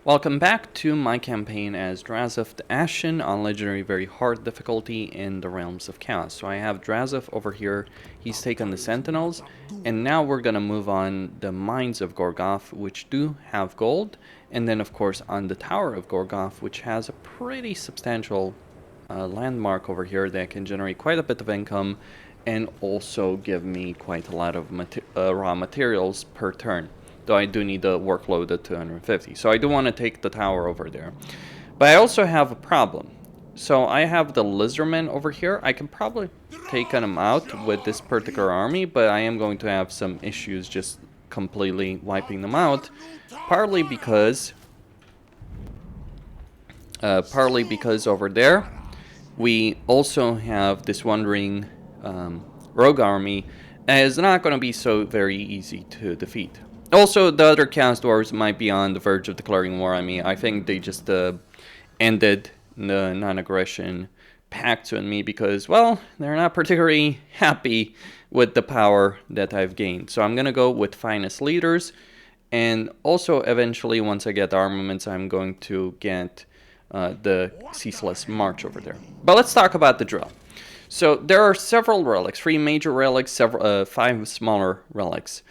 Welcome back to my campaign as Drazhoath the Ashen on Legendary Very Hard difficulty in the Realms of Chaos. So I have Drazhoath over here, he's taken the Sentinels, and now we're gonna move on the Mines of Gorgoth, which do have gold, and then of course on the Tower of Gorgoth, which has a pretty substantial landmark over here that can generate quite a bit of income and also give me quite a lot of raw materials per turn. Though I do need a workload at 250. So I do want to take the tower over there. But I also have a problem. So I have the lizardmen over here. I can probably take them out with this particular army, but I am going to have some issues just completely wiping them out. Partly because over there, we also have this wandering rogue army that is not going to be so very easy to defeat. Also, the other Chaos Dwarves might be on the verge of declaring war on me. I think they just ended the non-aggression pact on me because, well, they're not particularly happy with the power that I've gained. So I'm going to go with Finest Leaders. And also, eventually, once I get armaments, I'm going to get the Ceaseless March over there. But let's talk about the drill. So there are several relics, 3 major relics, 5 smaller relics.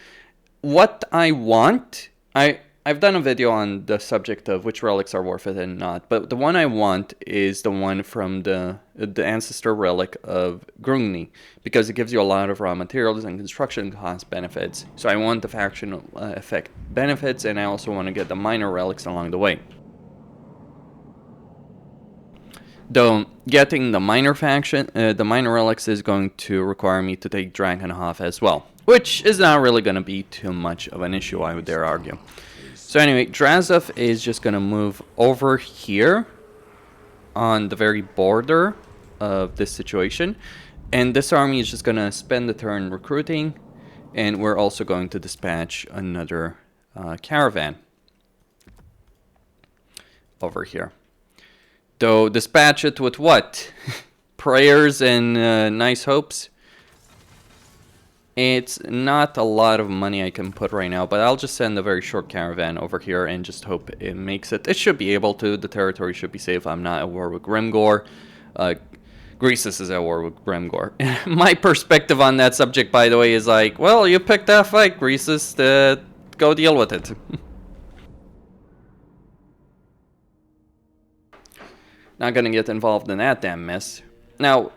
What I want, I've done a video on the subject of which relics are worth it and not, but the one I want is the one from the ancestor relic of Grungni, because it gives you a lot of raw materials and construction cost benefits. So I want the faction effect benefits, and I also want to get the minor relics along the way. Though getting the minor relics is going to require me to take Dragonhof as well, which is not really going to be too much of an issue, I would dare argue. So anyway, Drazhoath is just going to move over here on the very border of this situation, and this army is just going to spend the turn recruiting, and we're also going to dispatch another caravan over here. Though dispatch it with what? Prayers and nice hopes? It's not a lot of money I can put right now, but I'll just send a very short caravan over here and just hope it makes it. It should be able to. The territory should be safe. I'm not at war with Grimgor. Greasus is at war with Grimgor. My perspective on that subject, by the way, is like, well, you picked that fight, Greasus. Go deal with it. Not gonna get involved in that damn mess. Now,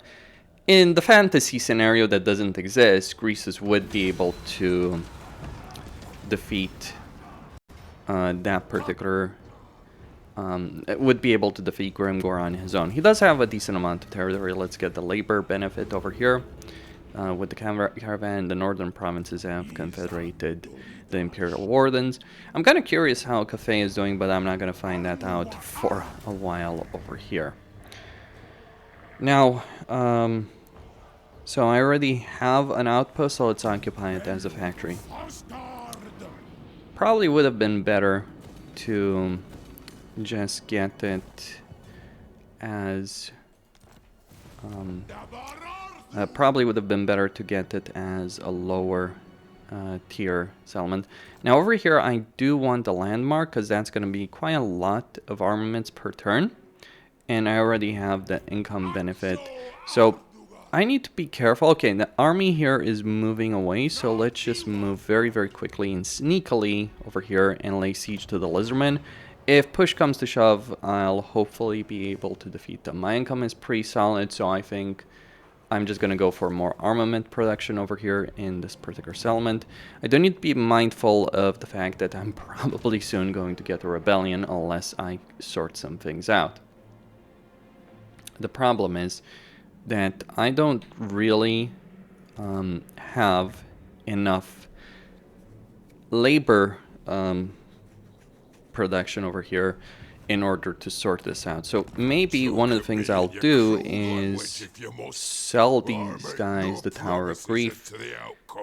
in the fantasy scenario that doesn't exist, Greasus would be able to defeat that particular... would be able to defeat Grimgor on his own. He does have a decent amount of territory. Let's get the labor benefit over here. With the caravan, the northern provinces have confederated the Imperial Wardens. I'm kind of curious how Cathay is doing, but I'm not going to find that out for a while over here. Now, so I already have an outpost, so let's occupy it as a factory. Probably would have been better to just get it as... probably would have been better to get it as a lower tier settlement. Now over here I do want a landmark because that's going to be quite a lot of armaments per turn. And I already have the income benefit. So I need to be careful. Okay, the army here is moving away. So let's just move very, very quickly and sneakily over here and lay siege to the lizardmen. If push comes to shove, I'll hopefully be able to defeat them. My income is pretty solid, so I think I'm just going to go for more armament production over here in this particular settlement. I do need to be mindful of the fact that I'm probably soon going to get a rebellion unless I sort some things out. The problem is that I don't really have enough labor production over here in order to sort this out. So maybe one of the things I'll do is sell these guys the Tower of Grief,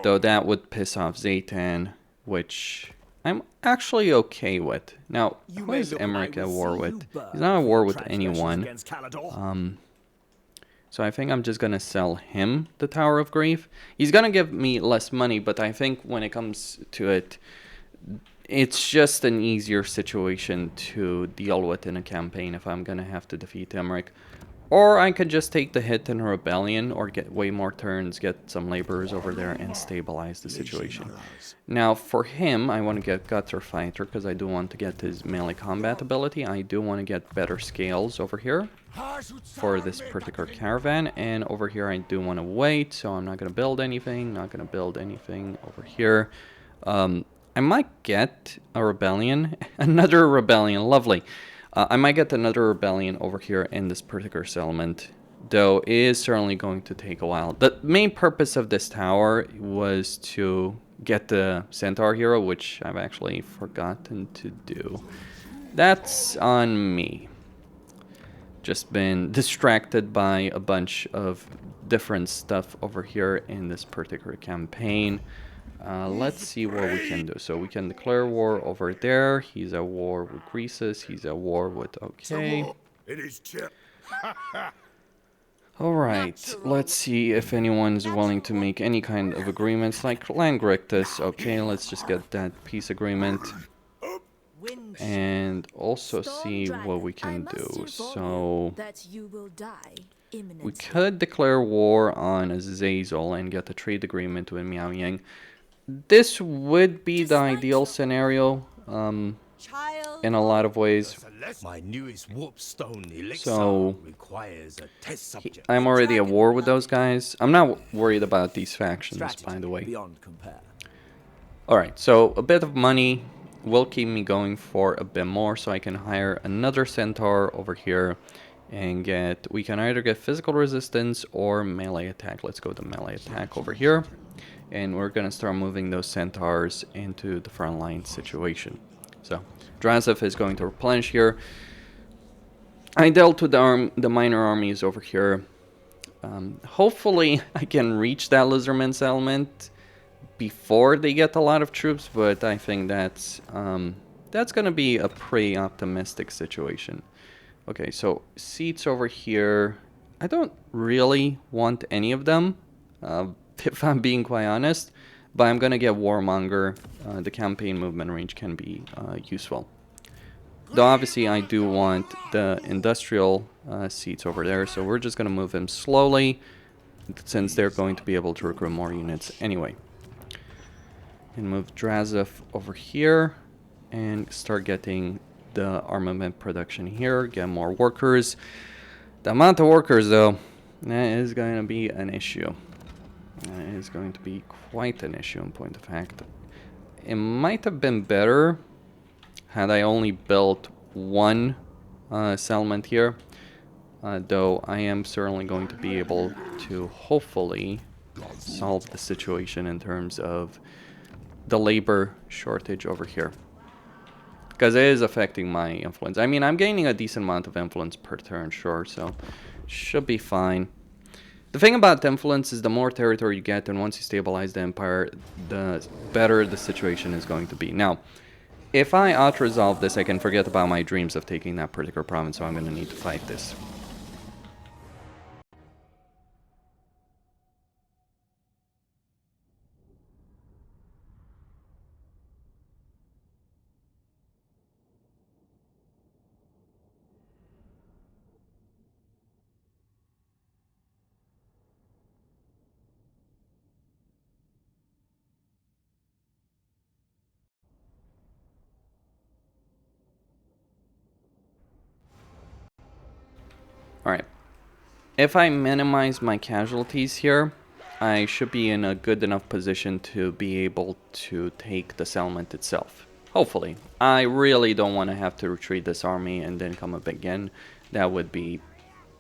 though that would piss off Zaytan, which I'm actually okay with. Now, who is Emmerich at war with? He's not at war with anyone. So I think I'm just gonna sell him the Tower of Grief. He's gonna give me less money, but I think when it comes to it, it's just an easier situation to deal with in a campaign if I'm gonna have to defeat Emmerich. Or I could just take the hit in a rebellion or get way more turns, get some laborers over there and stabilize the situation. Now for him, I want to get Gutter Fighter because I do want to get his melee combat ability. I do want to get better scales over here for this particular caravan. And over here I do want to wait, so I'm not going to build anything, not going to build anything over here. I might get a rebellion, another rebellion, lovely. I might get another rebellion over here in this particular settlement, though it is certainly going to take a while. The main purpose of this tower was to get the Centaur hero, which I've actually forgotten to do. That's on me. Just been distracted by a bunch of different stuff over here in this particular campaign. Let's see what we can do. So we can declare war over there. He's at war with Greasus. He's at war with... Okay. Alright, let's see if anyone's willing to make any kind of agreements like land Greasus. Okay, let's just get that peace agreement. And also see what we can do. So... we could declare war on Azazel and get a trade agreement with Miao Yang. This would be the ideal scenario in a lot of ways. So I'm already at war with those guys. I'm not worried about these factions, by the way. Alright, so a bit of money will keep me going for a bit more, so I can hire another centaur over here and get... we can either get physical resistance or melee attack. Let's go to melee attack over here. And we're going to start moving those centaurs into the front line situation. So, Drazhoath is going to replenish here. I dealt with the minor armies over here. Hopefully, I can reach that Lizardman settlement before they get a lot of troops, but I think that's going to be a pretty optimistic situation. Okay, so seats over here. I don't really want any of them. If I'm being quite honest, but I'm gonna get Warmonger. The campaign movement range can be useful. Though obviously I do want the industrial seats over there, so we're just gonna move them slowly, since they're going to be able to recruit more units anyway. And move Drazhoath over here, and start getting the armament production here, get more workers. The amount of workers, though, that is going to be an issue. It is going to be quite an issue in point of fact. It might have been better had I only built one settlement here, though I am certainly going to be able to hopefully solve the situation in terms of the labor shortage over here. Because it is affecting my influence. I mean, I'm gaining a decent amount of influence per turn, sure, so should be fine. The thing about influence is the more territory you get, and once you stabilize the empire, the better the situation is going to be. Now, if I auto-resolve this, I can forget about my dreams of taking that particular province, so I'm going to need to fight this. Alright, if I minimize my casualties here, I should be in a good enough position to be able to take the settlement itself. Hopefully. I really don't want to have to retreat this army and then come up again. That would be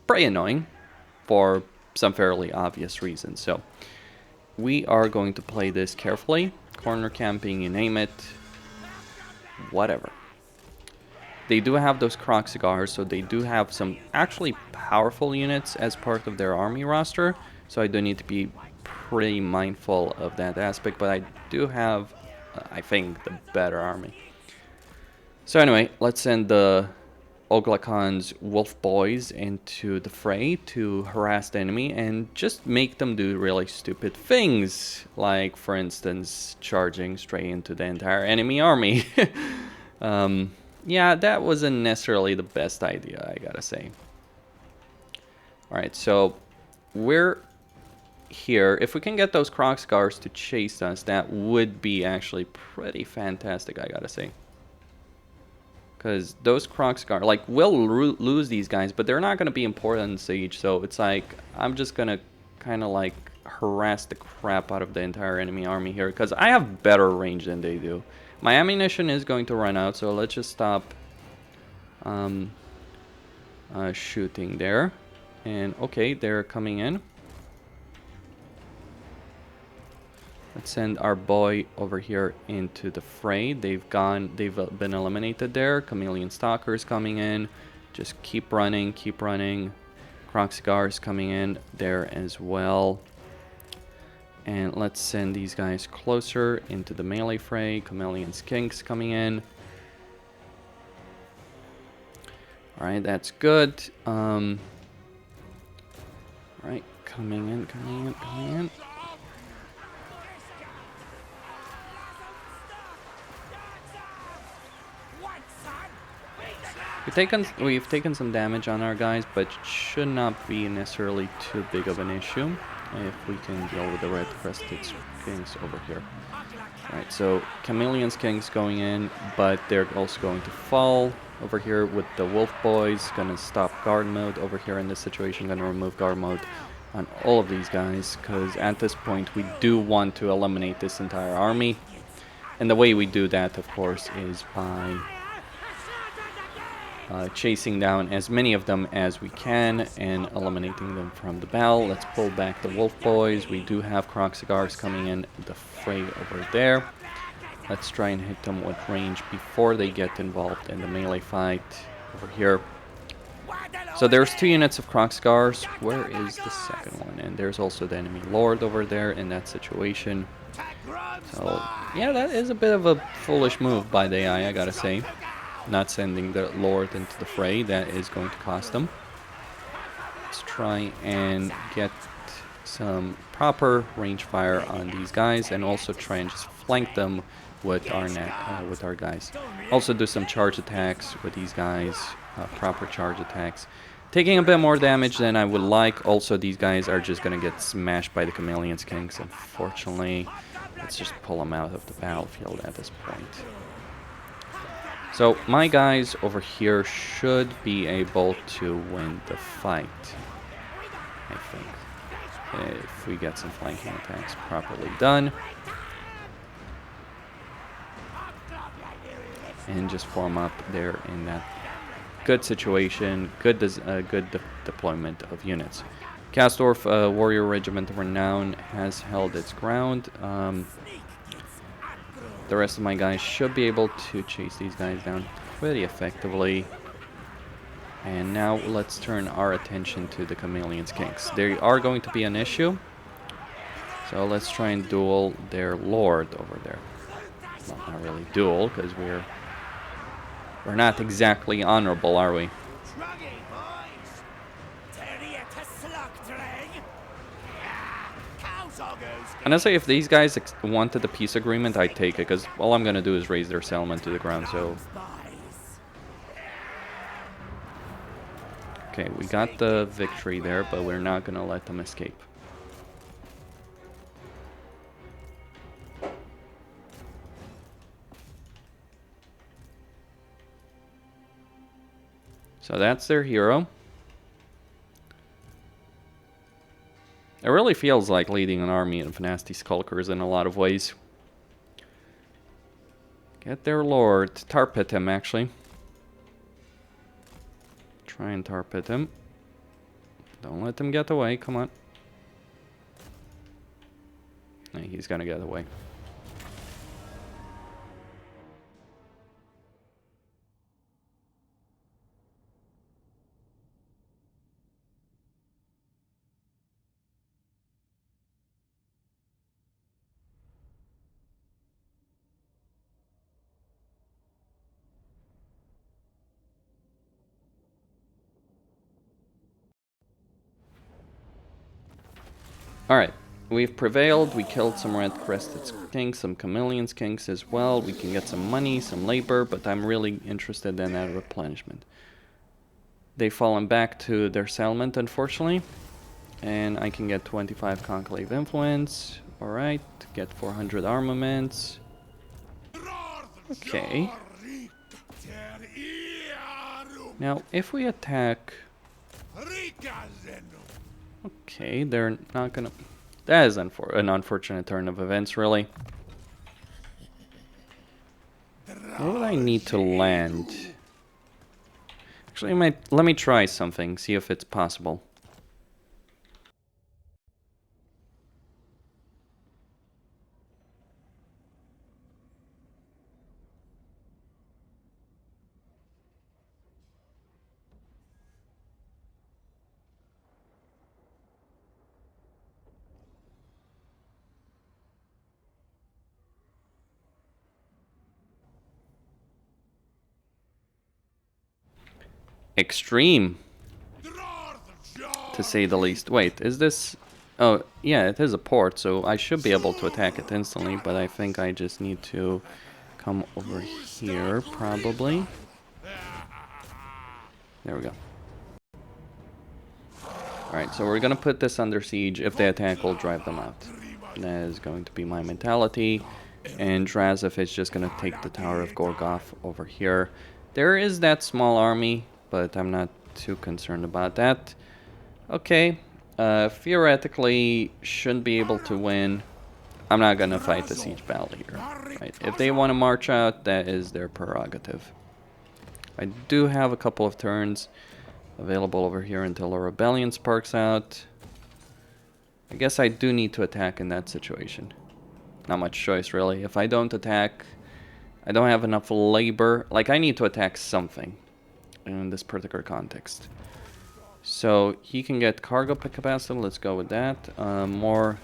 pretty annoying for some fairly obvious reasons. So, we are going to play this carefully. Corner camping, you name it. Whatever. They do have those Croc cigars, so they do have some actually powerful units as part of their army roster. So I do need to be pretty mindful of that aspect, but I do have, I think, the better army. So anyway, let's send the Oglacon's wolf boys into the fray to harass the enemy and just make them do really stupid things, like for instance charging straight into the entire enemy army. Yeah, that wasn't necessarily the best idea, I gotta say. Alright, so we're here. If we can get those Crocscars to chase us, that would be actually pretty fantastic, I gotta say. Because those Crocscar, like, we'll lose these guys, but they're not going to be important in Siege, so it's like, I'm just going to kind of like harass the crap out of the entire enemy army here, because I have better range than they do. My ammunition is going to run out, so let's just stop shooting there. And okay, they're coming in. Let's send our boy over here into the fray. They've been eliminated there. Chameleon Stalkers coming in. Just keep running, keep running. Crocscars coming in there as well. And let's send these guys closer into the melee fray. Chameleon Skinks coming in. Alright, that's good. Alright, coming in, coming in, coming in. We've taken some damage on our guys, but should not be necessarily too big of an issue if we can deal with the red crested kings over here. Alright, so Chameleon Kings going in, but they're also going to fall over here with the wolf boys. Gonna stop guard mode over here in this situation. Gonna remove guard mode on all of these guys, because at this point we do want to eliminate this entire army. And the way we do that, of course, is by chasing down as many of them as we can and eliminating them from the battle. Let's pull back the wolf boys. We do have Crocscars coming in the fray over there. Let's try and hit them with range before they get involved in the melee fight over here. So there's 2 units of Crocscars. Where is the second one? And there's also the enemy lord over there in that situation. So yeah, that is a bit of a foolish move by the AI, I gotta say. Not sending the Lord into the fray, that is going to cost them. Let's try and get some proper range fire on these guys, and also try and just flank them with our guys. Also do some charge attacks with these guys, proper charge attacks. Taking a bit more damage than I would like. Also, these guys are just going to get smashed by the Chameleon Kings, unfortunately. Let's just pull them out of the battlefield at this point. So my guys over here should be able to win the fight, I think, if we get some flanking attacks properly done. And just form up there in that good situation, good deployment of units. Kastorf Warrior Regiment of Renown has held its ground. The rest of my guys should be able to chase these guys down pretty effectively. And now let's turn our attention to the Chameleon Kings. They are going to be an issue. So let's try and duel their lord over there. Well, not really duel, because we're not exactly honorable, are we? Honestly, if these guys wanted the peace agreement, I'd take it, because all I'm going to do is raise their settlement to the ground, so... Okay, we got the victory there, but we're not going to let them escape. So that's their hero. It really feels like leading an army of nasty skulkers in a lot of ways. Get their lord. Tar pit him, actually. Try and tar pit him. Don't let them get away. Come on. No, he's gonna get away. Alright, we've prevailed. We killed some red-crested skinks, some chameleon skinks as well. We can get some money, some labor, but I'm really interested in that replenishment. They've fallen back to their settlement, unfortunately. And I can get 25 conclave influence. Alright, get 400 armaments. Okay. Now, if we attack... Okay, they're not gonna... That is an unfortunate turn of events, really. Where would I need to land? Actually, let me try something, see if it's possible. Extreme, to say the least. Wait, is this... Oh, yeah, it is a port, so I should be able to attack it instantly, but I think I just need to come over here, probably. There we go. Alright, so we're gonna put this under siege. If they attack, we'll drive them out. That is going to be my mentality. And Drazhoath is just gonna take the Tower of Gorgoth over here. There is that small army, but I'm not too concerned about that. Okay, theoretically, shouldn't be able to win. I'm not gonna fight the siege battle here. Right? If they want to march out, that is their prerogative. I do have a couple of turns available over here until a rebellion sparks out. I guess I do need to attack in that situation. Not much choice, really. If I don't attack, I don't have enough labor. Like, I need to attack something in this particular context. So he can get cargo capacity. Let's go with that. More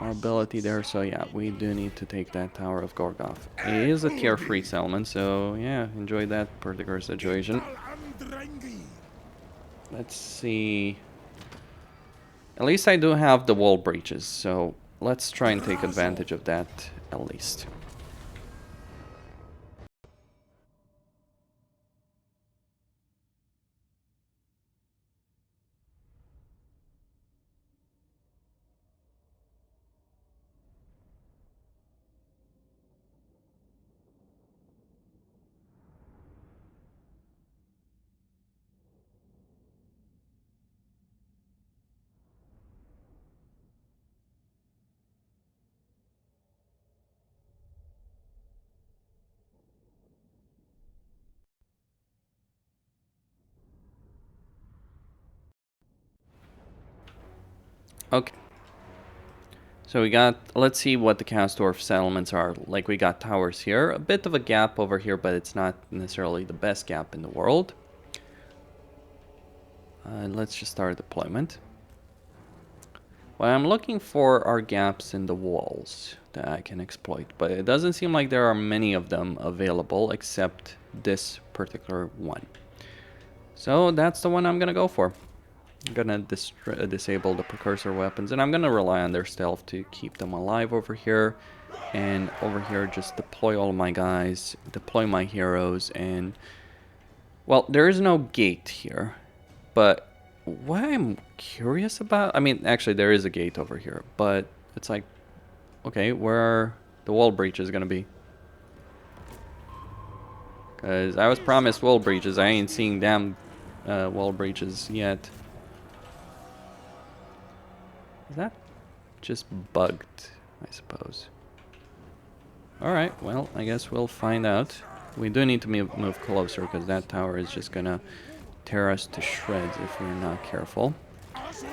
ability there. So yeah, we do need to take that Tower of Gorgoth. It is a tier 3 settlement, so yeah, enjoy that particular situation. Let's see. At least I do have the wall breaches, so let's try and take advantage of that at least. Okay. So we got, let's see what the Kasdorf settlements are. Like, we got towers here. A bit of a gap over here, but it's not necessarily the best gap in the world. Let's just start deployment. What I'm looking for are gaps in the walls that I can exploit, but it doesn't seem like there are many of them available except this particular one. So that's the one I'm gonna go for. I'm gonna disable the precursor weapons, and I'm gonna rely on their stealth to keep them alive over here. And over here, just deploy all my guys, deploy my heroes, and... Well, there is no gate here, but what I'm curious about... I mean, actually, there is a gate over here, but it's like... Okay, where are the wall breaches gonna be? Because I was promised wall breaches. I ain't seeing damn wall breaches yet. Is that just bugged, I suppose? Alright, well, I guess we'll find out. We do need to move closer, because that tower is just gonna tear us to shreds if we're not careful.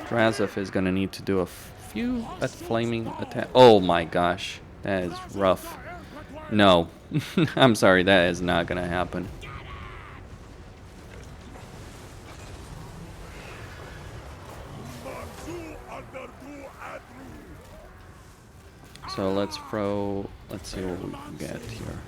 Drazhoath is gonna need to do a few flaming attack. Oh my gosh, that is rough. No, I'm sorry, that is not gonna happen. So let's throw, let's see what we can get here.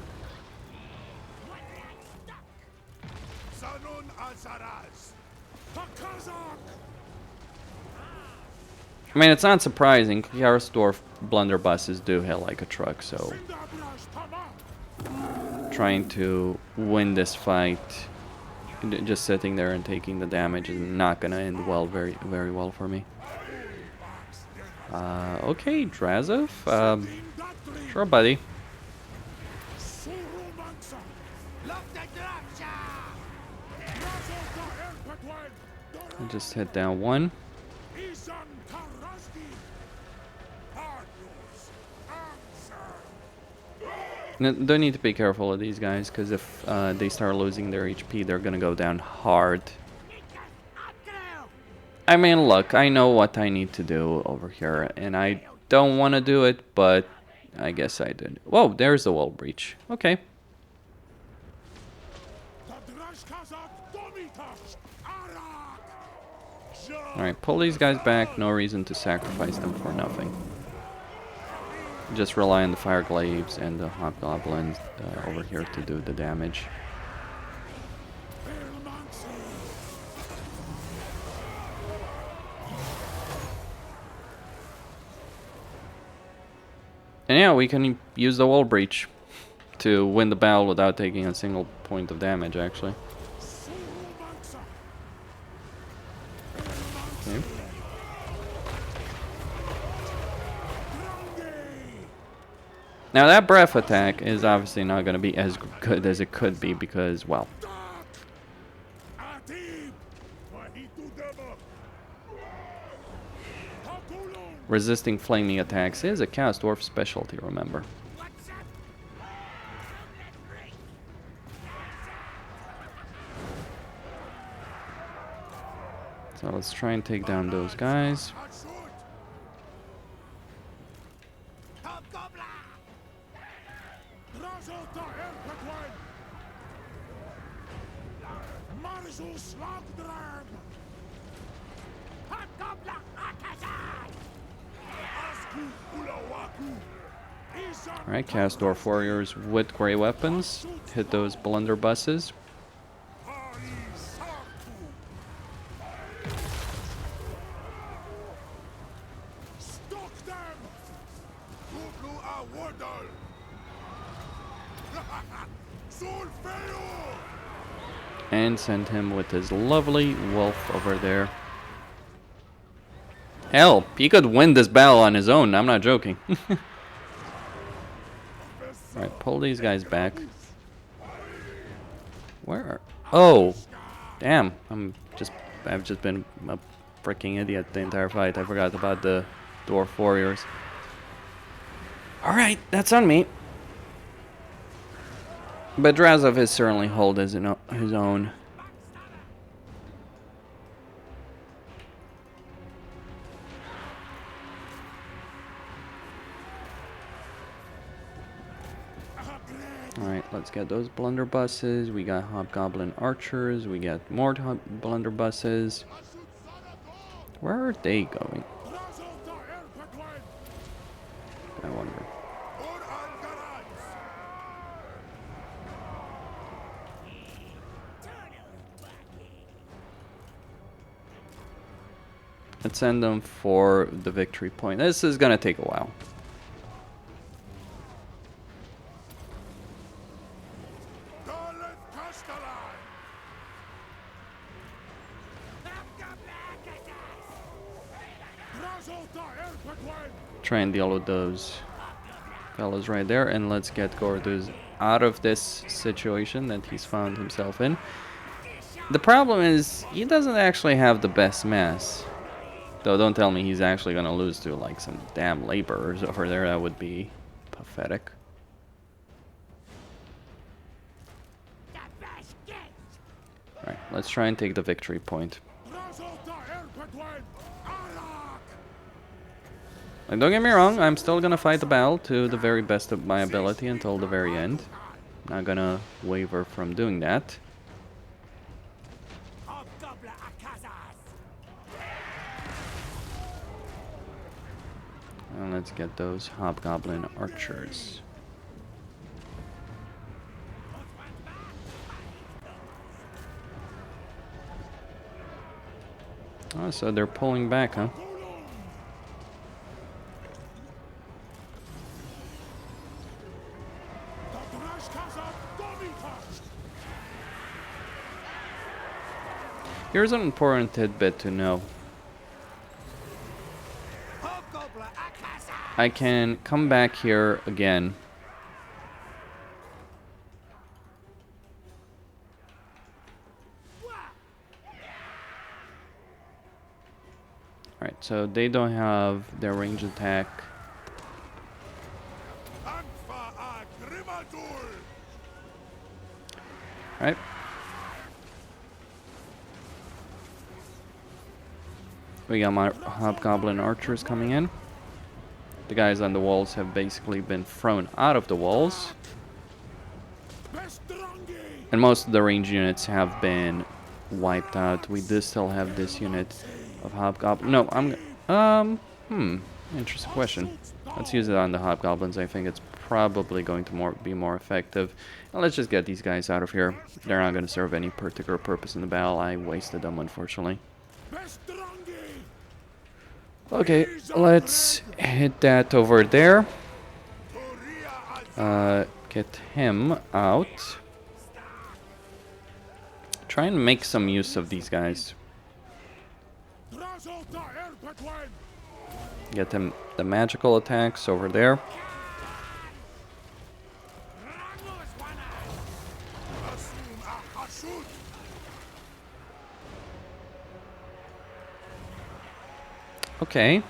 I mean, it's not surprising. Dwarf blunderbusses do hit like a truck, so trying to win this fight, just sitting there and taking the damage is not gonna end well, very well for me. Okay, Drazhoath. Sure, buddy. I'll just hit down one. Don't need to be careful of these guys, because if they start losing their HP, they're gonna go down hard. I mean, look, I know what I need to do over here, and I don't want to do it, but I guess I did. Whoa, there's the wall breach. Okay. Alright, pull these guys back. No reason to sacrifice them for nothing. Just rely on the fire glaives and the hobgoblins over here to do the damage. And yeah, we can use the wall breach to win the battle without taking a single point of damage, actually. Okay. Now that breath attack is obviously not going to be as good as it could be because, well, resisting flaming attacks is a Chaos Dwarf specialty, remember. So let's try and take down those guys. Alright, cast Dwarf Warriors with grey weapons. Hit those blunderbusses. And send him with his lovely wolf over there. Hell, he could win this battle on his own, I'm not joking. Alright, pull these guys back. Where are... Oh! Damn, I've just been a freaking idiot the entire fight. I forgot about the Dwarf Warriors. Alright, that's on me. But Drazhoath has certainly held his own. Alright, let's get those blunderbusses. We got hobgoblin archers. We got more blunderbusses. Where are they going? I wonder. Let's send them for the victory point. This is gonna take a while. Try and deal with those fellas right there, and let's get Kurtis out of this situation that he's found himself in. The problem is he doesn't actually have the best mass. Though don't tell me he's actually gonna lose to like some damn laborers over there. That would be pathetic. Alright, let's try and take the victory point. Like, don't get me wrong, I'm still gonna fight the battle to the very best of my ability until the very end. Not gonna waver from doing that. And let's get those hobgoblin archers. Oh, so they're pulling back, huh? Here's an important tidbit to know. I can come back here again. Alright, so they don't have their range attack. Alright. We got my hobgoblin archers coming in. The guys on the walls have basically been thrown out of the walls. And most of the range units have been wiped out. We do still have this unit of hobgoblin. No, interesting question. Let's use it on the hobgoblins. I think it's probably going to be more effective. Now let's just get these guys out of here. They're not going to serve any particular purpose in the battle. I wasted them, unfortunately. Okay, let's hit that over there. Get him out. Try and make some use of these guys. Get them the magical attacks over there. Okay.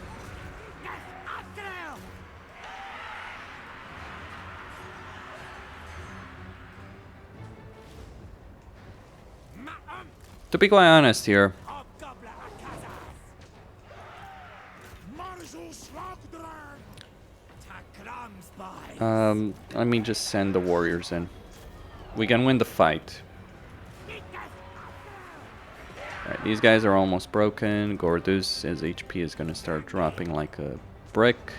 To be quite honest here, let me just send the warriors in. We can win the fight. Alright, these guys are almost broken. Gordos, his HP is going to start dropping like a brick.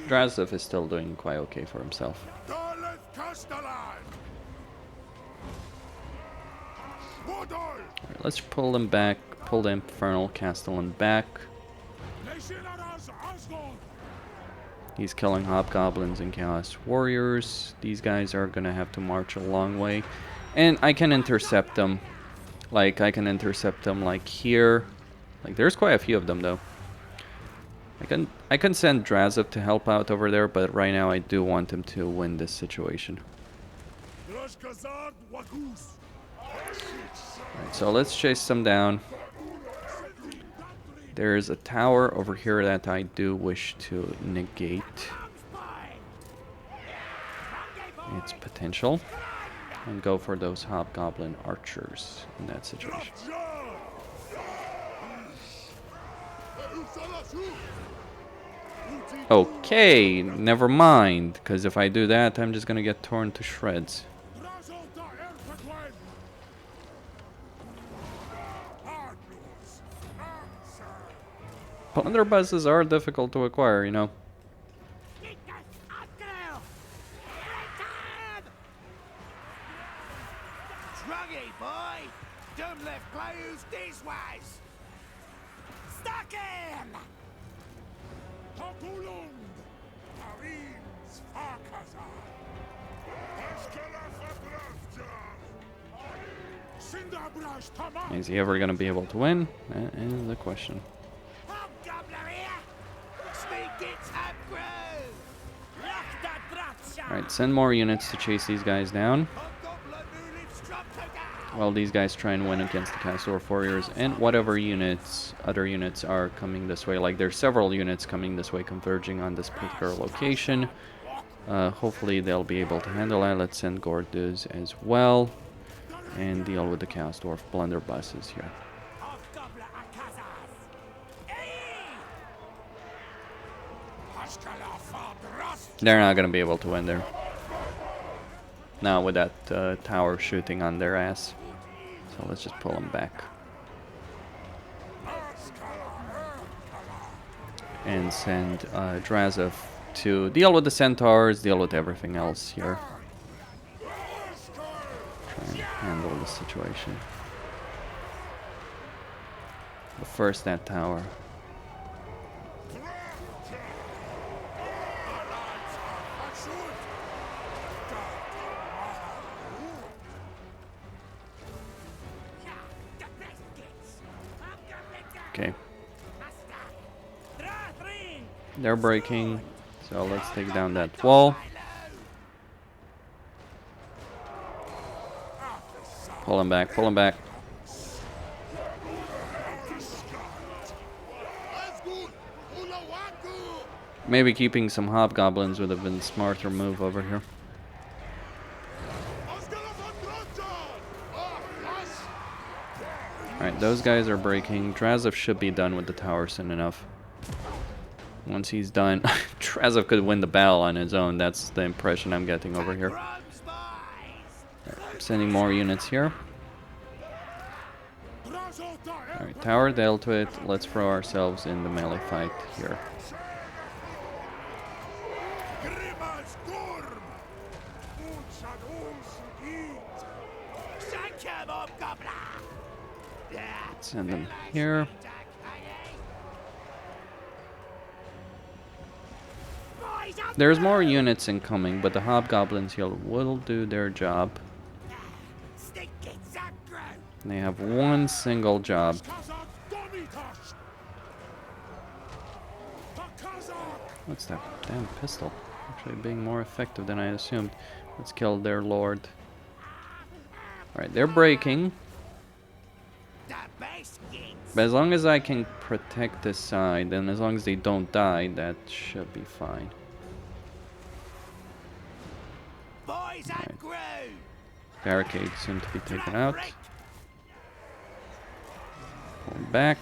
Drazhoath is still doing quite okay for himself. Alright, let's pull them back. Pull the Infernal Castellan back. He's killing hobgoblins and chaos warriors. These guys are gonna have to march a long way, and I can intercept them. Like I can intercept them like here. Like there's quite a few of them though. I can send Drazhoath to help out over there, but right now I do want him to win this situation. Alright, so let's chase them down. There's a tower over here that I do wish to negate its potential and go for those hobgoblin archers in that situation. Okay, never mind, because if I do that, I'm just gonna get torn to shreds. Blunderbusses are difficult to acquire, you know. Is he ever going to be able to win? That is the question. Alright, send more units to chase these guys down. While these guys try and win against the Castle Warriors and whatever units, other units are coming this way. Like there's several units coming this way converging on this particular location. Hopefully they'll be able to handle that. Let's send Gordos as well and deal with the Chaos Dwarf blunderbusses here. They're not going to be able to win there. Now with that tower shooting on their ass. So let's just pull them back. And send Drazhoath to deal with the centaurs, deal with everything else here. Try and handle the situation. But first that tower. Okay. They're breaking, so let's take down that wall. Pull him back, pull him back. Maybe keeping some hobgoblins would have been a smarter move over here. Alright, those guys are breaking. Drazhoath should be done with the tower soon enough. Once he's done, Drazhoath could win the battle on his own. That's the impression I'm getting over here. Right, I'm sending more units here. Alright, tower dealt with. Let's throw ourselves in the melee fight here. Send them here. There's more units incoming, but the hobgoblins here will do their job. They have one single job. What's that damn pistol? Actually being more effective than I assumed. Let's kill their lord. Alright, they're breaking. But as long as I can protect this side, and as long as they don't die, that should be fine. Right. Barricade soon to be taken out. Pull back.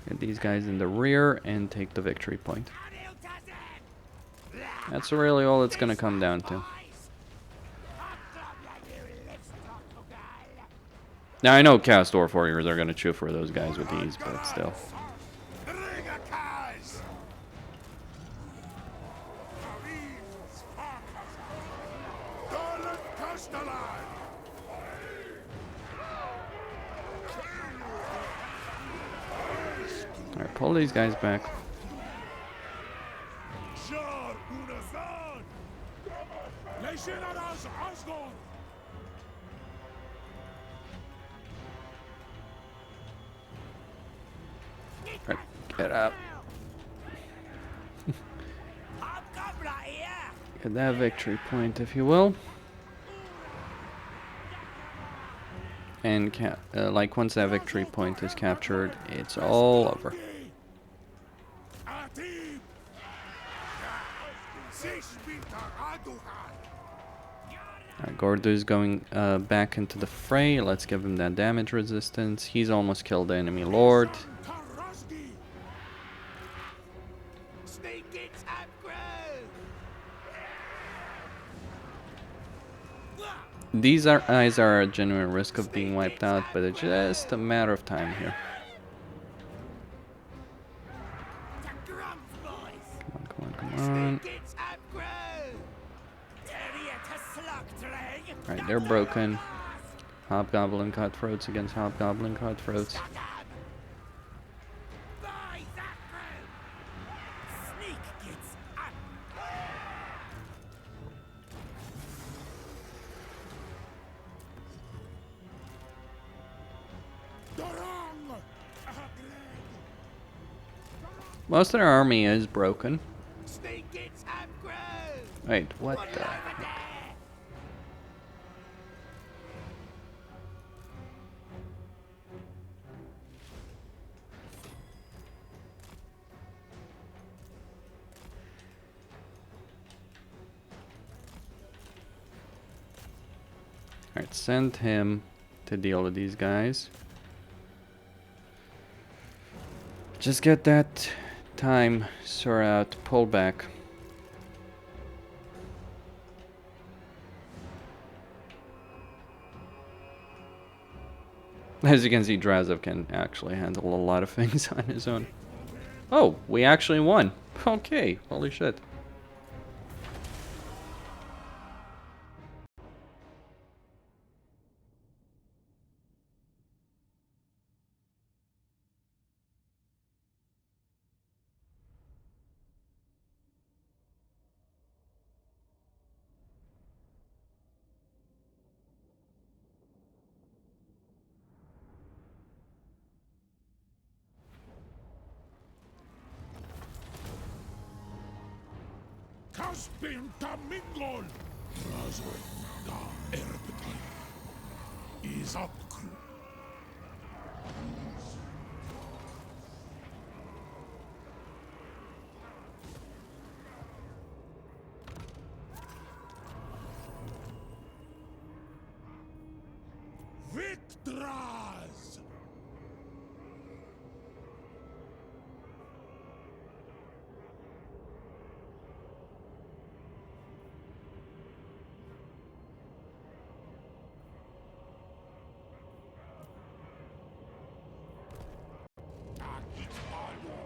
Get these guys in the rear and take the victory point. That's really all it's gonna come down to. Now I know Chaos Dwarf Warriors are gonna chew for those guys with ease, but still. Alright, pull these guys back. Right, get up. Get that victory point, if you will. And like once that victory point is captured, it's all over. Gordu's going back into the fray. Let's give him that damage resistance. He's almost killed the enemy lord. These guys are a genuine risk of being wiped out, but it's just a matter of time here. Come on, come on. Alright, they're broken. Hobgoblin cutthroats against hobgoblin cutthroats. Most of their army is broken. Wait, what the heck? Alright, send him to deal with these guys. Just get that time sort out, pull back. As you can see, Drazhoath can actually handle a lot of things on his own. Oh, we actually won. Okay, holy shit. Victras!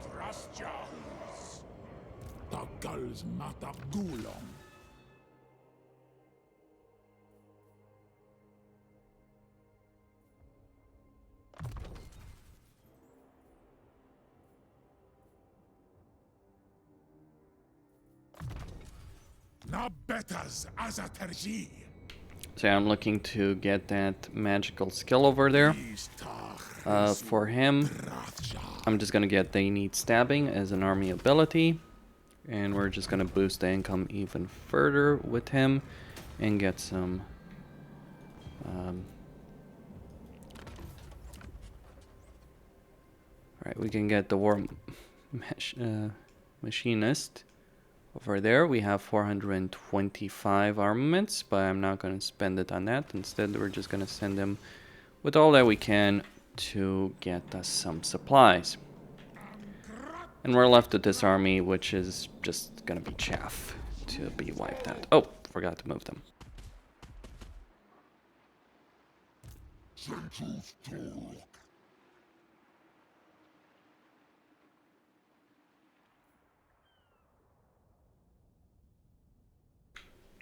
Drazhoath! Tagal's matak gulong. Na betas as a terji. So I'm looking to get that magical skill over there. For him, I'm just gonna get they need stabbing as an army ability. And we're just gonna boost the income even further with him and get some Alright, we can get the machinist over there. We have 425 armaments, but I'm not going to spend it on that. Instead, we're just going to send him with all that we can to get us some supplies. And we're left with this army, which is just going to be chaff to be wiped out. Oh, forgot to move them.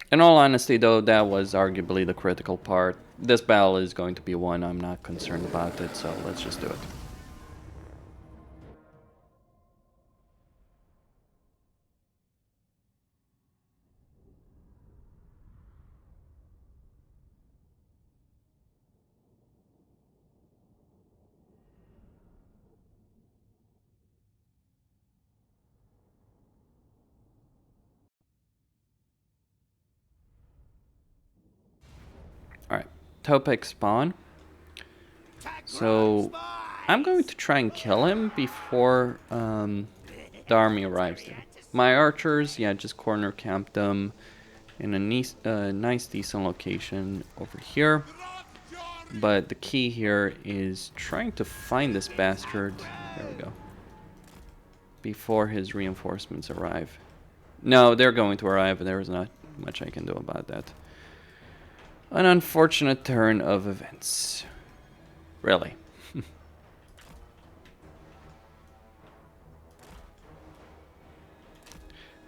In all honesty, though, that was arguably the critical part. This battle is going to be won. I'm not concerned about it, so let's just do it. Alright, Topek spawn. So I'm going to try and kill him before the army arrives there. My archers, yeah, just corner camp them in a nice decent location over here. But the key here is trying to find this bastard. There we go. Before his reinforcements arrive. No, they're going to arrive, and there's not much I can do about that. An unfortunate turn of events. Really.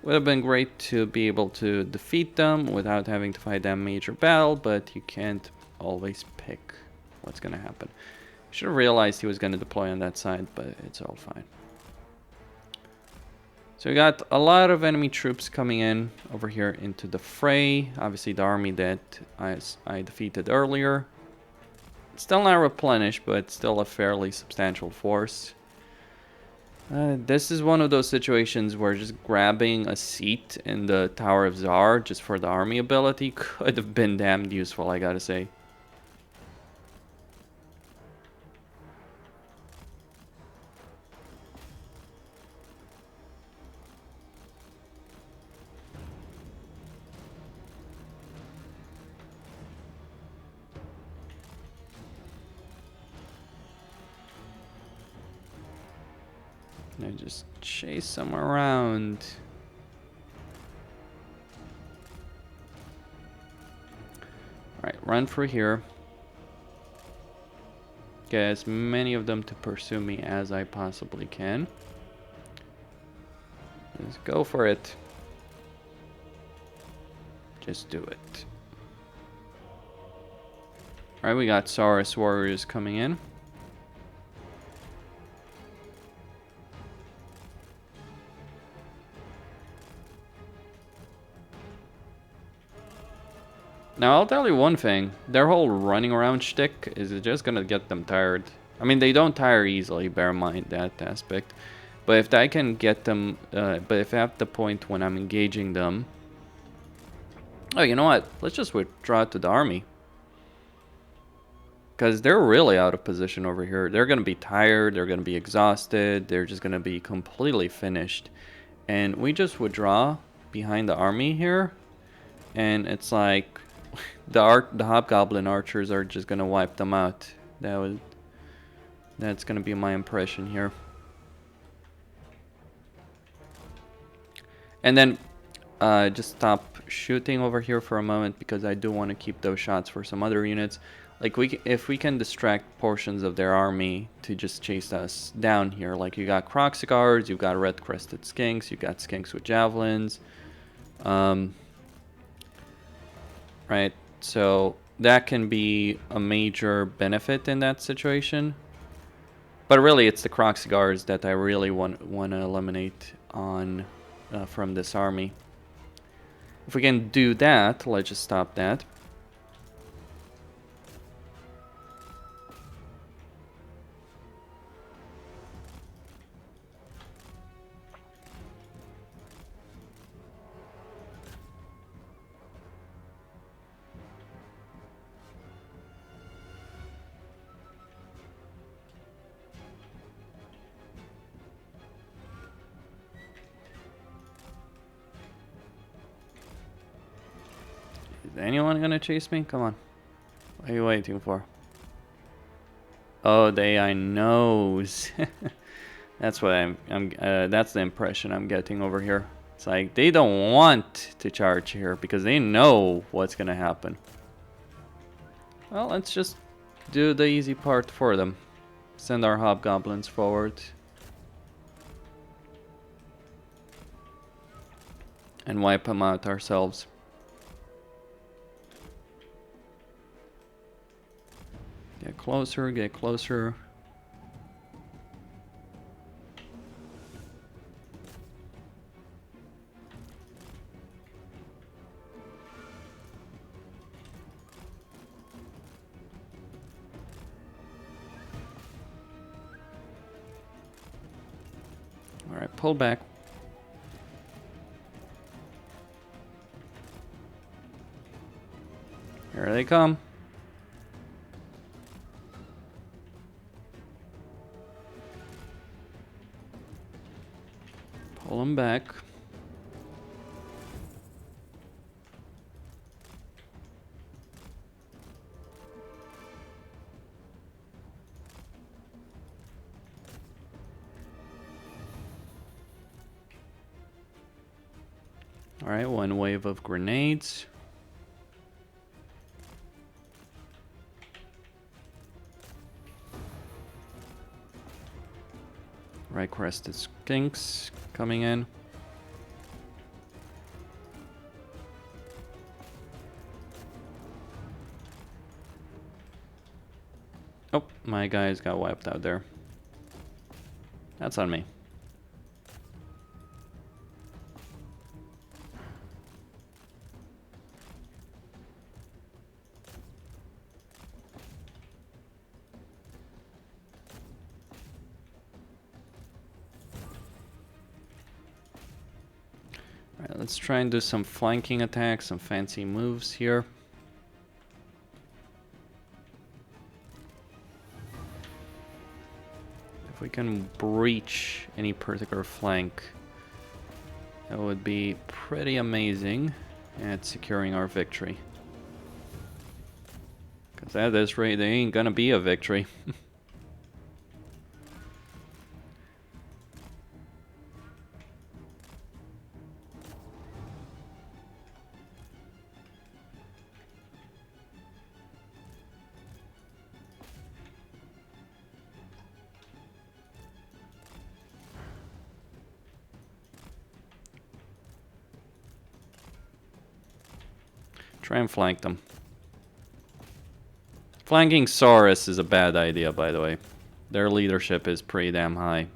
Would have been great to be able to defeat them without having to fight that major battle, but you can't always pick what's going to happen. Should have realized he was going to deploy on that side, but it's all fine. So we got a lot of enemy troops coming in over here into the fray. Obviously the army that I defeated earlier. Still not replenished, but still a fairly substantial force. This is one of those situations where just grabbing a seat in the Tower of Tsar just for the army ability could have been damned useful, I gotta say. I just chase them around. Alright, run through here. Get as many of them to pursue me as I possibly can. Just go for it. Just do it. Alright, we got Saurus warriors coming in. Now, I'll tell you one thing. Their whole running around shtick is just gonna get them tired. I mean, they don't tire easily, bear in mind that aspect. But if I can get them... but if at the point when I'm engaging them, Oh, you know what? Let's just withdraw to the army. Because they're really out of position over here. They're going to be tired. They're going to be exhausted. They're just going to be completely finished. And we just withdraw behind the army here. And it's like the hobgoblin archers are just going to wipe them out. That's going to be my impression here. And then just stop shooting over here for a moment because I do want to keep those shots for some other units. Like if we can distract portions of their army to just chase us down here. Like you got Croxigars, you've got red-crested skinks, you've got skinks with javelins. Right, so that can be a major benefit in that situation. But really, it's the Croxigars that I really want to eliminate on from this army. If we can do that, let's just stop that. Is anyone gonna chase me? Come on. What are you waiting for? Oh, they are knows. That's what that's the impression I'm getting over here. It's like they don't want to charge here because they know what's gonna happen. Well, let's just do the easy part for them. Send our hobgoblins forward. And wipe them out ourselves. Get closer, get closer. Alright, pull back. Here they come. Pull them back. Alright, one wave of grenades. Red-crested skinks coming in. Oh, my guys got wiped out there. That's on me. Alright, let's try and do some flanking attacks, some fancy moves here. If we can breach any particular flank, that would be pretty amazing at securing our victory. Because at this rate, there ain't gonna be a victory. Try and flank them. Flanking Saurus is a bad idea, by the way. Their leadership is pretty damn high.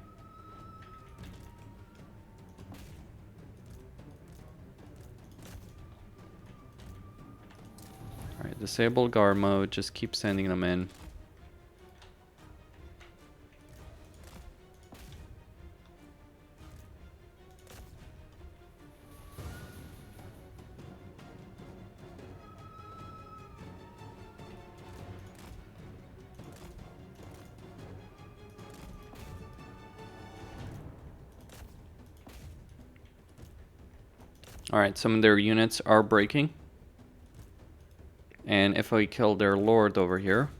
Alright, disable guard mode. Just keep sending them in. Alright, some of their units are breaking. And if we kill their lord over here,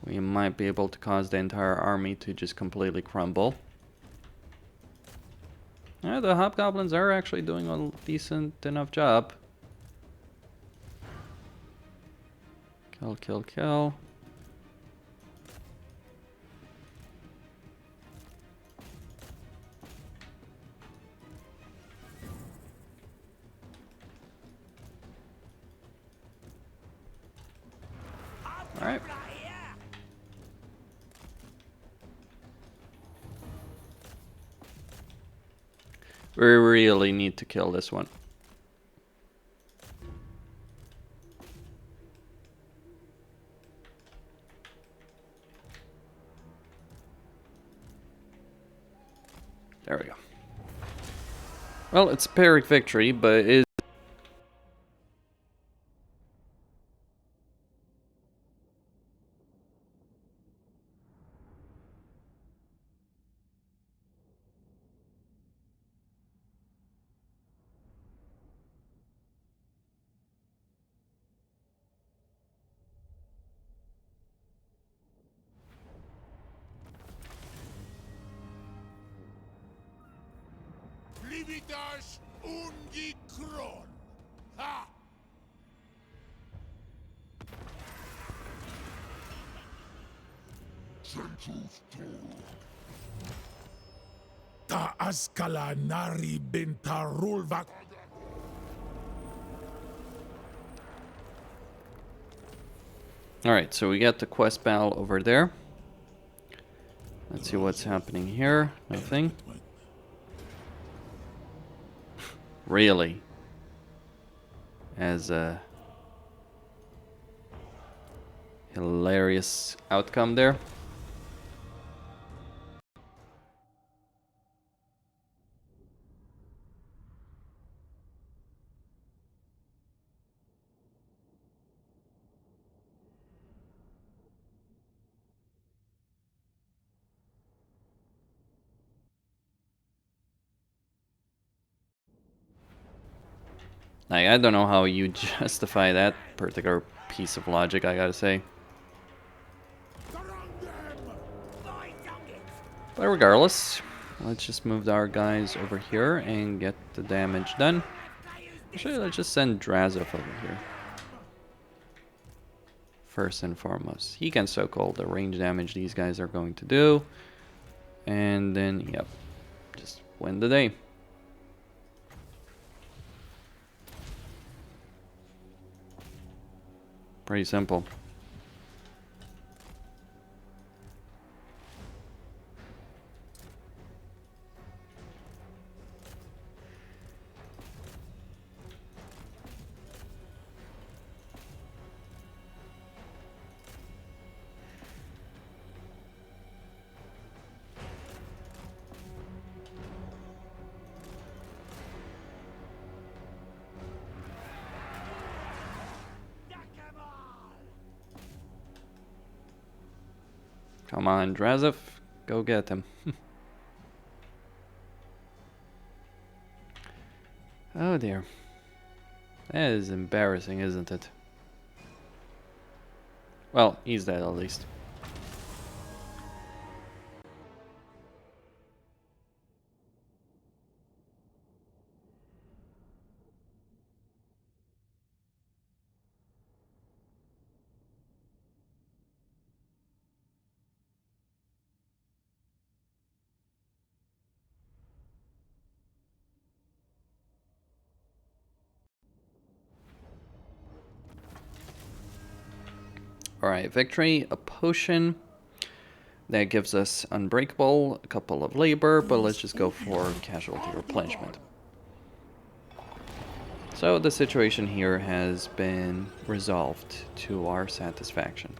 we might be able to cause the entire army to just completely crumble. Yeah, the hobgoblins are actually doing a decent enough job. Kill, kill, kill. Alright. We really need to kill this one. There we go. Well, it's a Pyrrhic victory, but it is... Livitas ungi kron. Ha! Ta askala nari bintarulvak. Alright, so we got the quest battle over there. Let's see what's happening here. Nothing. Really? As a hilarious outcome there. Like, I don't know how you justify that particular piece of logic, I gotta say. But regardless, let's just move our guys over here and get the damage done. Actually, let's just send Drazhoath over here. First and foremost. He can soak all the range damage these guys are going to do. And then, yep, just win the day. Pretty simple. Come on, Drazhoath, go get him. Oh dear. That is embarrassing, isn't it? Well, he's dead at least. Alright, victory, a potion. That gives us unbreakable, a couple of labor, but let's just go for casualty replenishment. So the situation here has been resolved to our satisfaction.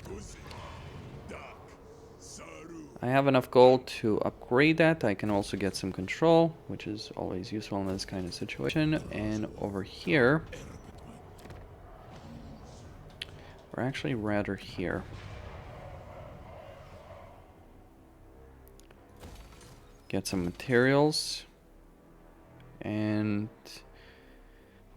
I have enough gold to upgrade that. I can also get some control, which is always useful in this kind of situation. And over here, or actually rather here. Get some materials. And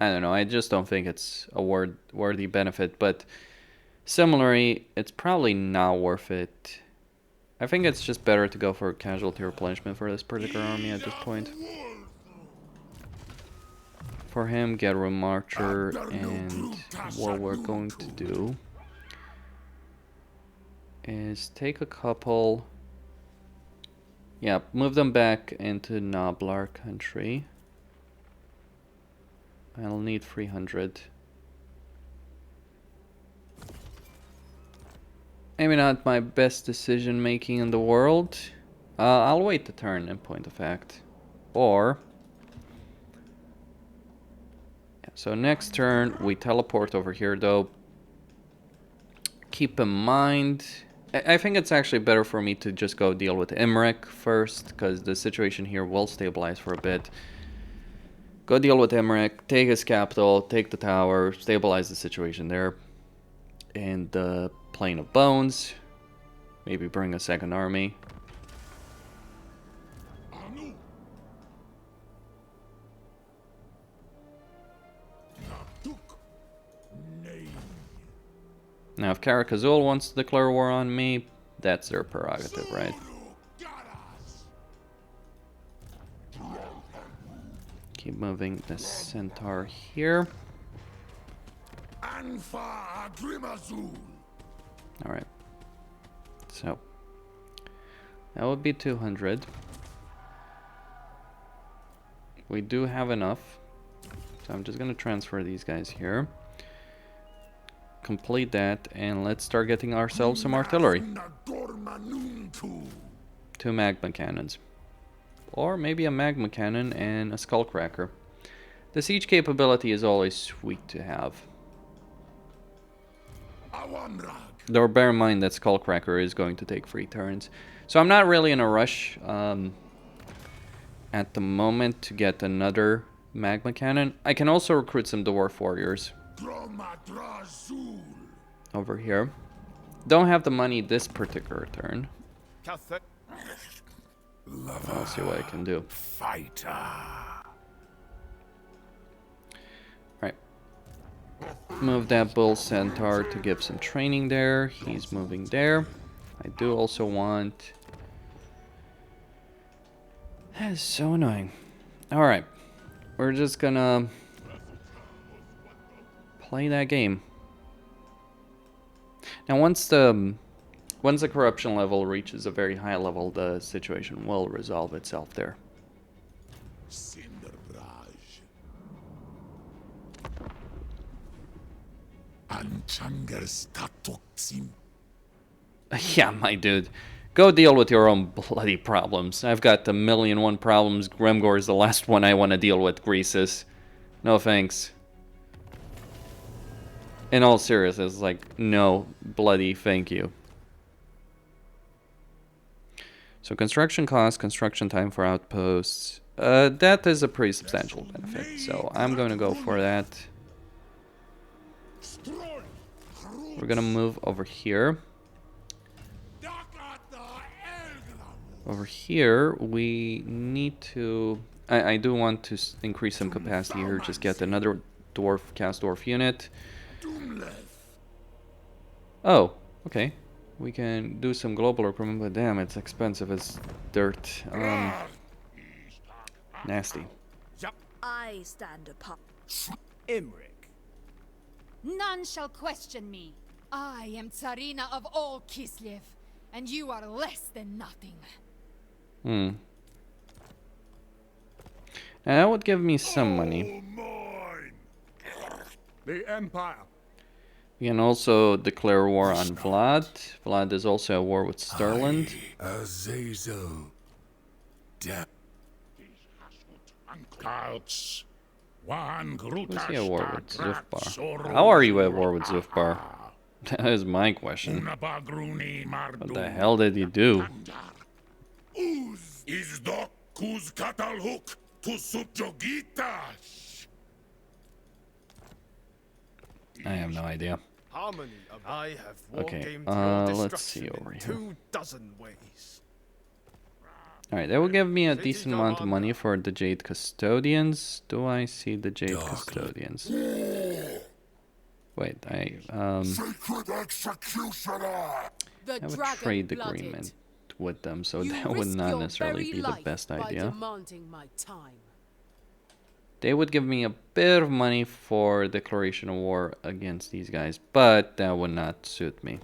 I don't know, I just don't think it's a worthy benefit, but similarly, it's probably not worth it. I think it's just better to go for casualty replenishment for this particular army at this point. For him, get Room Marcher, and what we're going to do is take a couple... Yeah, move them back into Noblar country. I'll need 300. Maybe not my best decision making in the world. I'll wait the turn in point of fact. Or... Yeah, so next turn we teleport over here though. Keep in mind... I think it's actually better for me to just go deal with Emmerich first, because the situation here will stabilize for a bit. Go deal with Emmerich, take his capital, take the tower, stabilize the situation there. And the Plain of Bones. Maybe bring a second army. Now, if Karakazul wants to declare war on me, that's their prerogative, right? Keep moving the centaur here. Alright. So, that would be 200. We do have enough. So I'm just going to transfer these guys here. Complete that, and let's start getting ourselves some artillery. 2 magma cannons. Or maybe a magma cannon and a skullcracker. The siege capability is always sweet to have. Though bear in mind that skullcracker is going to take 3 turns. So I'm not really in a rush at the moment to get another magma cannon. I can also recruit some dwarf warriors over here. Don't have the money this particular turn. I'll see what I can do. Right. Move that bull centaur to give some training there. He's moving there. I do also want... That is so annoying. Alright. We're just gonna play that game. Now once the corruption level reaches a very high level, the situation will resolve itself there. Yeah, my dude. Go deal with your own bloody problems. I've got a million and one problems. Gremgor is the last one I want to deal with, Greasus. No thanks. In all seriousness, like, no bloody thank you. So construction cost, construction time for outposts. That is a pretty substantial benefit, so I'm going to go for that. We're going to move over here. Over here, we need to... I do want to increase some capacity here. Just get another cast dwarf unit. Oh, okay. We can do some global recruitment, but damn, it's expensive as dirt. Nasty. I stand upon Imric. None shall question me. I am Tsarina of all Kislev, and you are less than nothing. Now that would give me some money. The Empire. We can also declare war on Vlad. Vlad is also at war with Stirland. Azazel. Who's he at war with? Zufbar. How are you at war with Zufbar? That is my question. What the hell did you do? I have no idea. I have Okay, wargamed your let's see destruction over in here. 24 ways. Alright, that will give me a decent amount of money for the Jade Custodians. Do I see the Jade Custodians? Wait, Sacred executioner! The I have a dragon trade blooded. agreement with them, so You that would risk not your necessarily very be the life best by idea. demanding my time. They would give me a bit of money for declaration of war against these guys, but that would not suit me.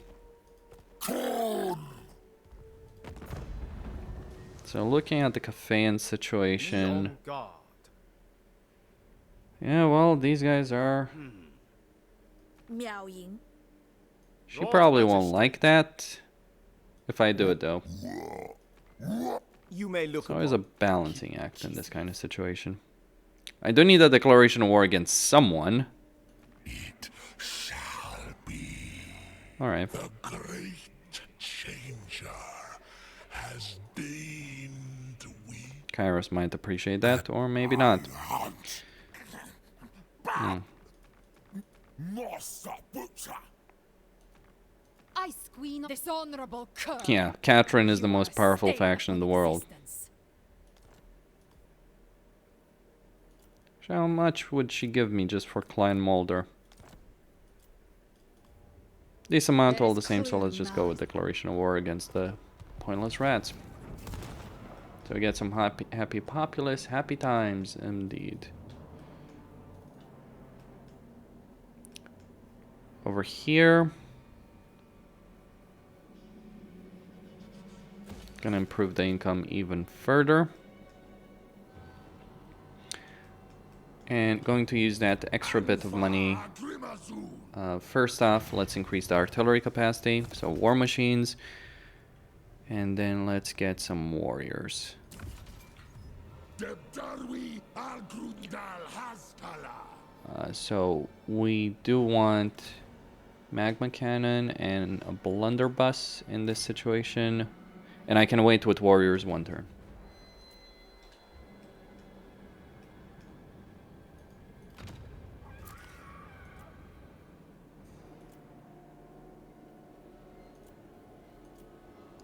So looking at the Cafean situation, On guard. yeah, well, these guys are... Miao Ying. She probably won't like that if I do it though. You may look It's always a upon balancing act in this kind of situation. I do need a declaration of war against someone. It shall be. Alright. The great changer has deigned we Kairos might appreciate that, or maybe not. hunt. Master Butcher! I squeal dishonorable cur. Yeah, Catherine is the You most are powerful stale faction in the world. existence. How much would she give me just for Klein Mulder? This amount all the same, so let's just go with declaration of war against the pointless rats. So we get some happy populace, happy times indeed. Over here, gonna improve the income even further. And going to use that extra bit of money. First off, let's increase the artillery capacity, so war machines. And then let's get some warriors. So we do want magma cannon and a blunderbuss in this situation. And I can wait with warriors one turn.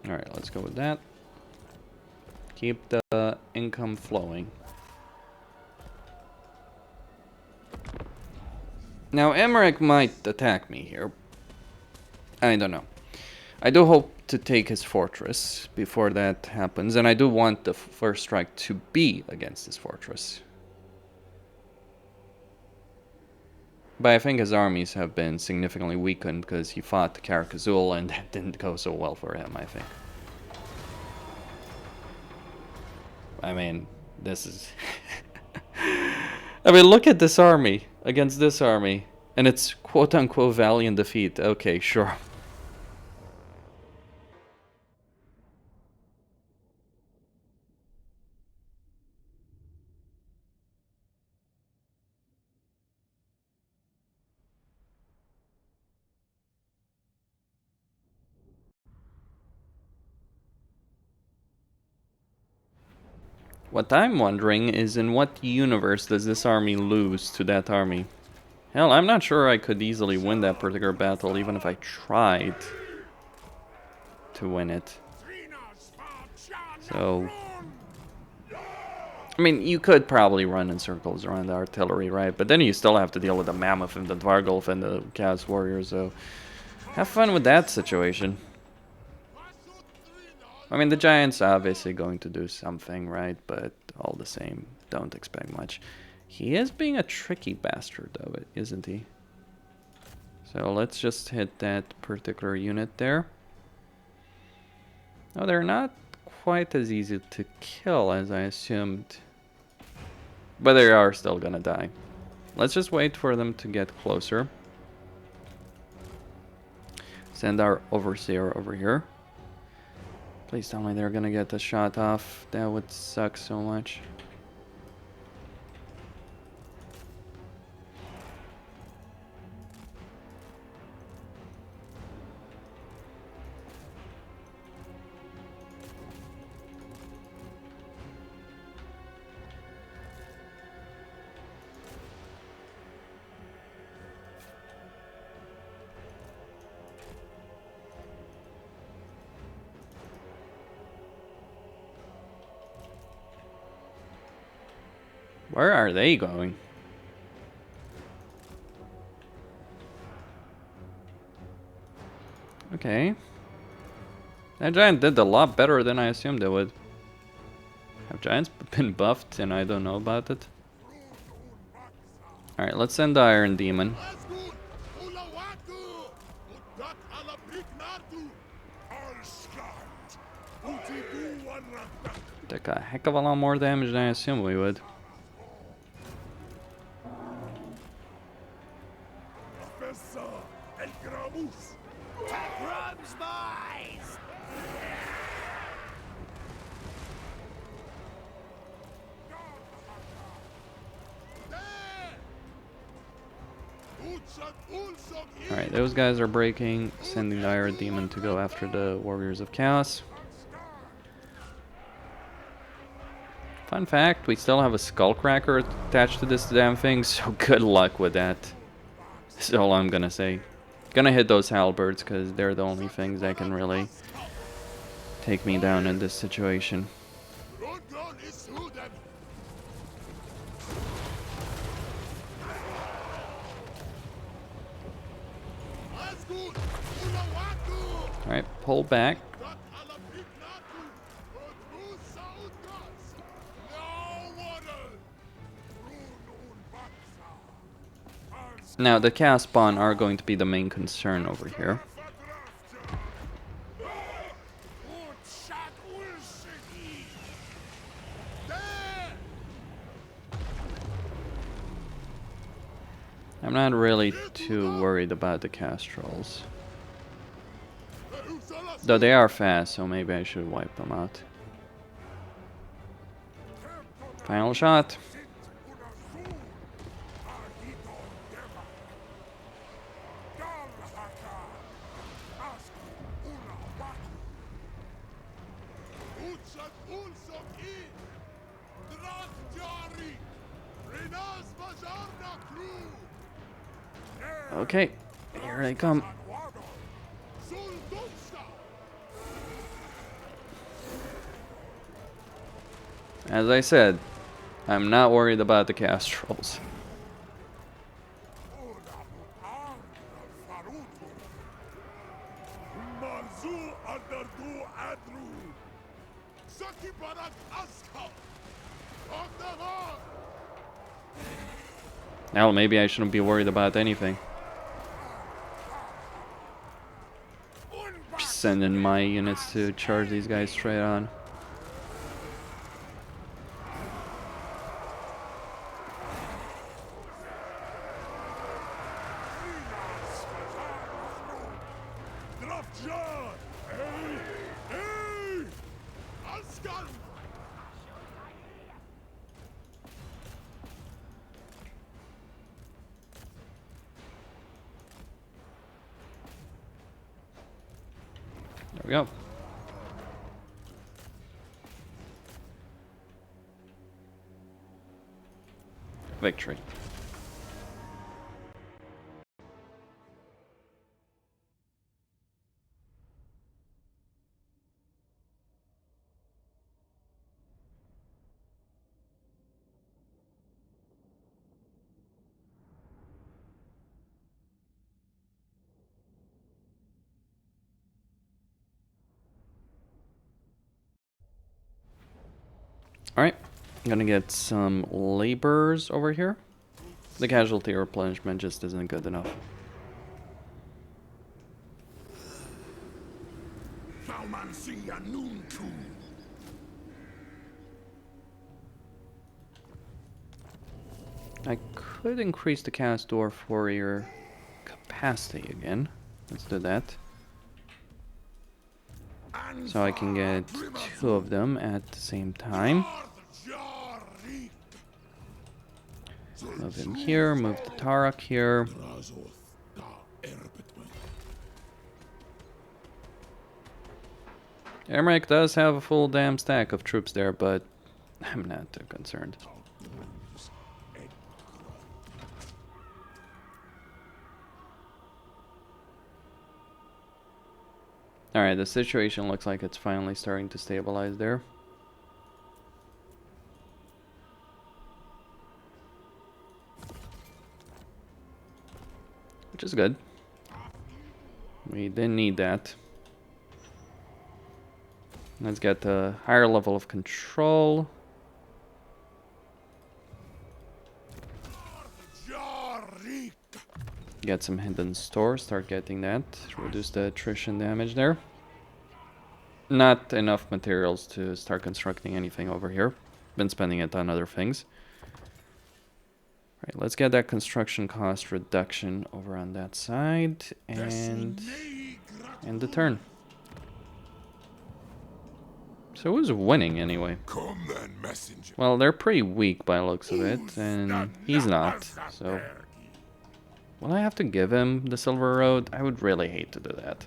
Alright, let's go with that. Keep the income flowing. Now, Emmerich might attack me here. I don't know. I do hope to take his fortress before that happens, and I do want the first strike to be against his fortress. But I think his armies have been significantly weakened because he fought Karakazul and that didn't go so well for him, I think. I mean, this is... I mean, look at this army against this army. And it's quote-unquote valiant defeat. Okay, sure. What I'm wondering is in what universe does this army lose to that army? Hell, I'm not sure I could easily win that particular battle even if I tried to win it. So, I mean, you could probably run in circles around the artillery, right? But then you still have to deal with the Mammoth and the Dvargolf and the Chaos Warriors, so have fun with that situation. I mean, the Giant's obviously going to do something, right? But all the same, don't expect much. He is being a tricky bastard, though, isn't he? So let's just hit that particular unit there. Oh, they're not quite as easy to kill as I assumed. But they are still gonna die. Let's just wait for them to get closer. Send our Overseer over here. Please tell me they're gonna get the shot off. That would suck so much. Where are they going? Okay. That giant did a lot better than I assumed they would. Have giants been buffed and I don't know about it? Alright, let's send the Iron Demon. Take a heck of a lot more damage than I assumed we would. Alright, those guys are breaking, sending the Iron Demon to go after the Warriors of Chaos. Fun fact, we still have a Skullcracker attached to this damn thing, so good luck with that. That's all I'm gonna say. Gonna hit those halberds, because they're the only things that can really take me down in this situation. Alright, pull back. Now, the chaos spawn are going to be the main concern over here. I'm not really too worried about the chaos trolls. Though they are fast, so maybe I should wipe them out. Final shot. Okay, here they come. As I said, I'm not worried about the chaos trolls. Now maybe I shouldn't be worried about anything. Just sending my units to charge these guys straight on. There we go. Victory. Alright, I'm gonna get some laborers over here. The casualty replenishment just isn't good enough. I could increase the Chaos Dwarf warrior capacity again. Let's do that. So I can get 2 of them at the same time. Move him here, move the Tarak here. Emmerich does have a full damn stack of troops there, but I'm not too concerned. Alright, the situation looks like it's finally starting to stabilize there. which is good. We didn't need that. Let's get a higher level of control. Get some hidden stores, start getting that. Reduce the attrition damage there. Not enough materials to start constructing anything over here. Been spending it on other things. Alright, let's get that construction cost reduction over on that side. And end the turn. So who's winning anyway? Come then, messenger. Well, they're pretty weak by the looks of it, and he's not, so... Will I have to give him the Silver Road? I would really hate to do that.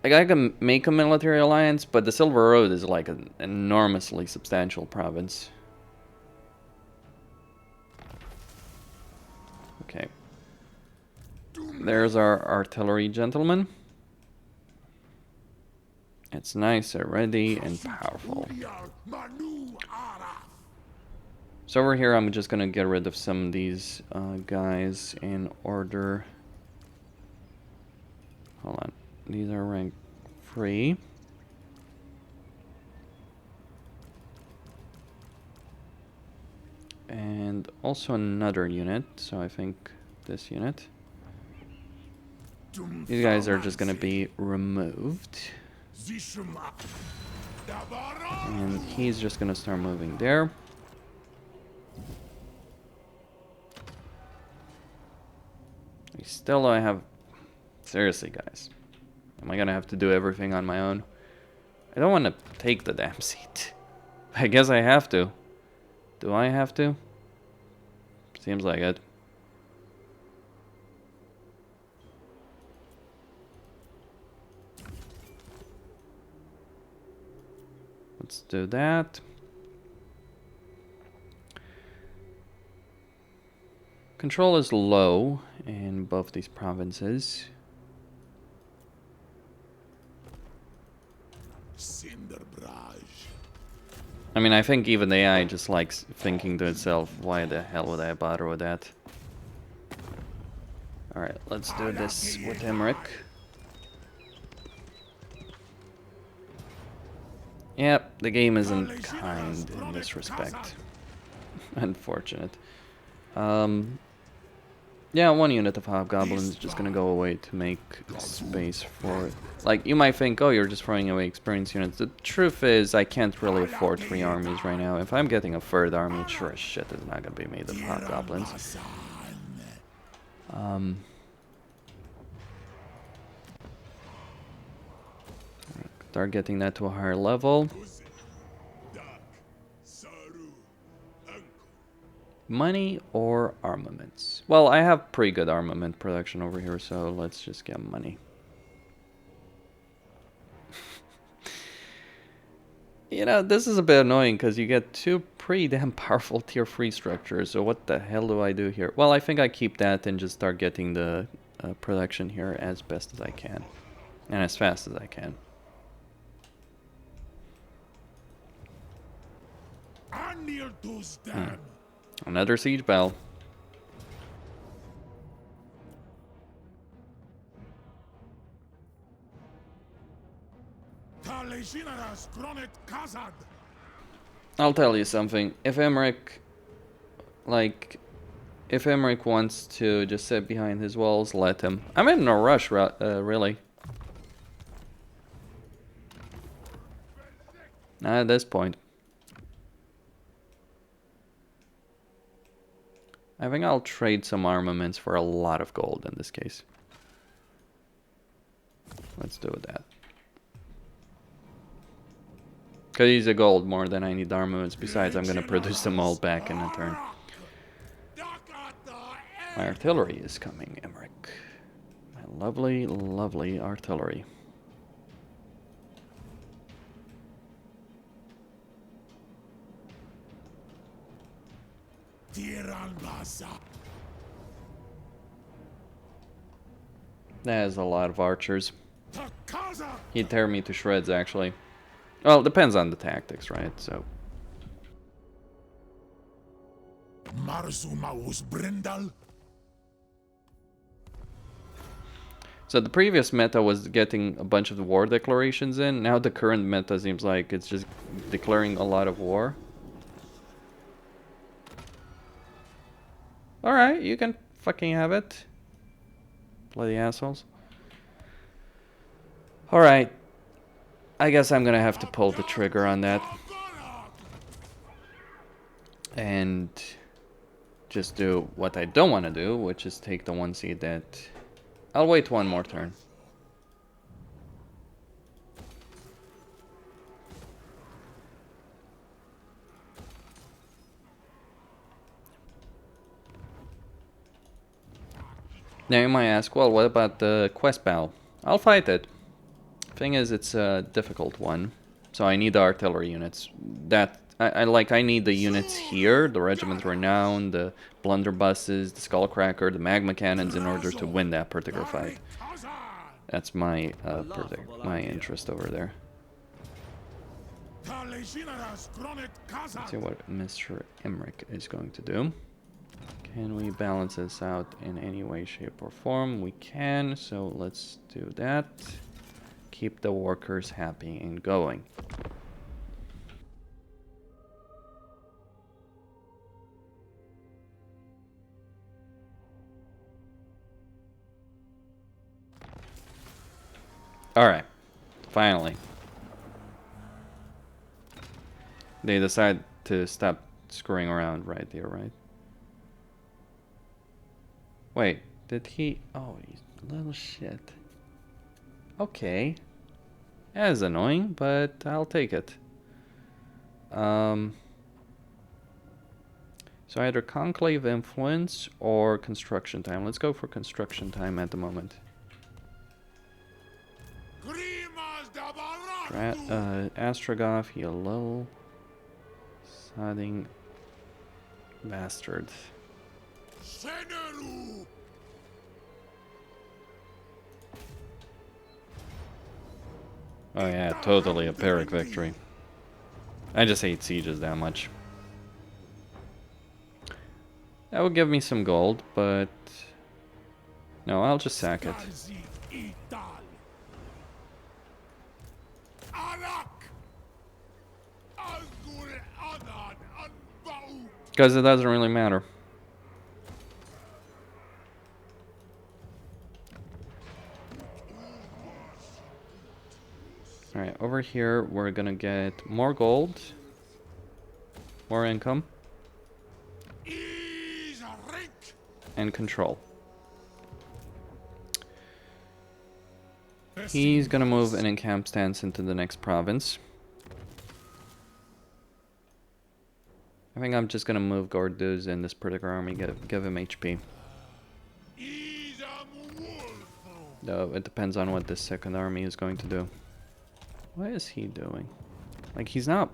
Like, I can make a military alliance, but the Silver Road is like an enormously substantial province. Okay. There's our artillery gentleman. It's nice, ready, and powerful. So over here, I'm just gonna get rid of some of these guys in order. Hold on, these are rank 3. And also another unit, so I think this unit. These guys are just gonna be removed. And he's just gonna start moving there. We still don't have... Seriously, guys. Am I gonna have to do everything on my own? I don't want to take the damn seat. I guess I have to. Do I have to? Seems like it. Let's do that. Control is low in both these provinces. I mean, I think even the AI just likes thinking to itself, why the hell would I bother with that? Alright, let's do this with Emeric. Yep, the game isn't kind in this respect. Unfortunate. Yeah, one unit of hobgoblins is just gonna go away to make space for it. Like, you might think, oh, you're just throwing away experience units. The truth is, I can't really afford 3 armies right now. If I'm getting a 3rd army, it sure as shit is not gonna be made of hobgoblins. Start getting that to a higher level. Money or armaments? Well, I have pretty good armament production over here, so let's just get money. You know, this is a bit annoying because you get 2 pretty damn powerful tier 3 structures, so what the hell do I do here? Well, I think I keep that and just start getting the production here as best as I can. And as fast as I can. Another siege bell. I'll tell you something. If Emeric wants to just sit behind his walls, let him. I'm in no rush, really. Not at this point. I think I'll trade some armaments for a lot of gold in this case. Let's do that. Could use the gold more than I need armaments. Besides, I'm going to produce them all back in a turn. My artillery is coming, Emeric. My lovely, lovely artillery. That is a lot of archers. He'd tear me to shreds, actually. Well, it depends on the tactics, right? So. Marzumaus Brindal. So the previous meta was getting a bunch of the war declarations in. Now the current meta seems like it's just declaring a lot of war. Alright, you can fucking have it. Bloody assholes. Alright. I guess I'm gonna have to pull the trigger on that. And just do what I don't want to do, which is take the one seed that... I'll wait one more turn. Now you might ask, well, what about the quest battle? I'll fight it. Thing is, it's a difficult one, so I need the artillery units. That I need the units here, the Regiment Renown, the blunderbusses, the Skullcracker, the magma cannons, in order to win that particular fight. That's my my interest over there. Let's see what Mr. Emmerich is going to do. Can we balance this out in any way, shape, or form? We can, so let's do that. Keep the workers happy and going. Alright, finally. They decide to stop screwing around right here, right? Wait, did he... Oh, you little shit. Okay. That is annoying, but I'll take it. So either Conclave Influence or Construction Time. Let's go for Construction Time at the moment. Astrogoth, you little sodding bastard. Oh yeah, totally a Pyrrhic victory. I just hate sieges that much. That would give me some gold, but... No, I'll just sack it. Because it doesn't really matter. Alright, over here we're gonna get more gold, more income, and control. He's gonna move an encamp stance into the next province. I think I'm just gonna move Gorduz in this particular army, give him HP. Though it depends on what this second army is going to do. What is he doing? Like, he's not...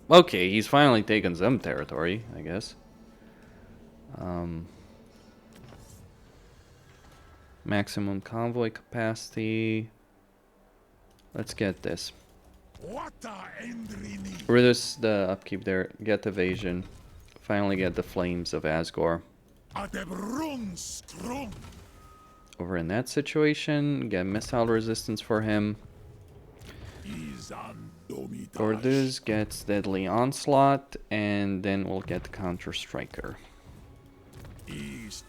Okay, he's finally taken some territory, I guess. Maximum convoy capacity. Let's get this. Reduce the upkeep there. Get evasion. Finally get the Flames of Asgore. Over in that situation, get missile resistance for him. Gorduz gets Deadly Onslaught, and then we'll get Counter Striker. It's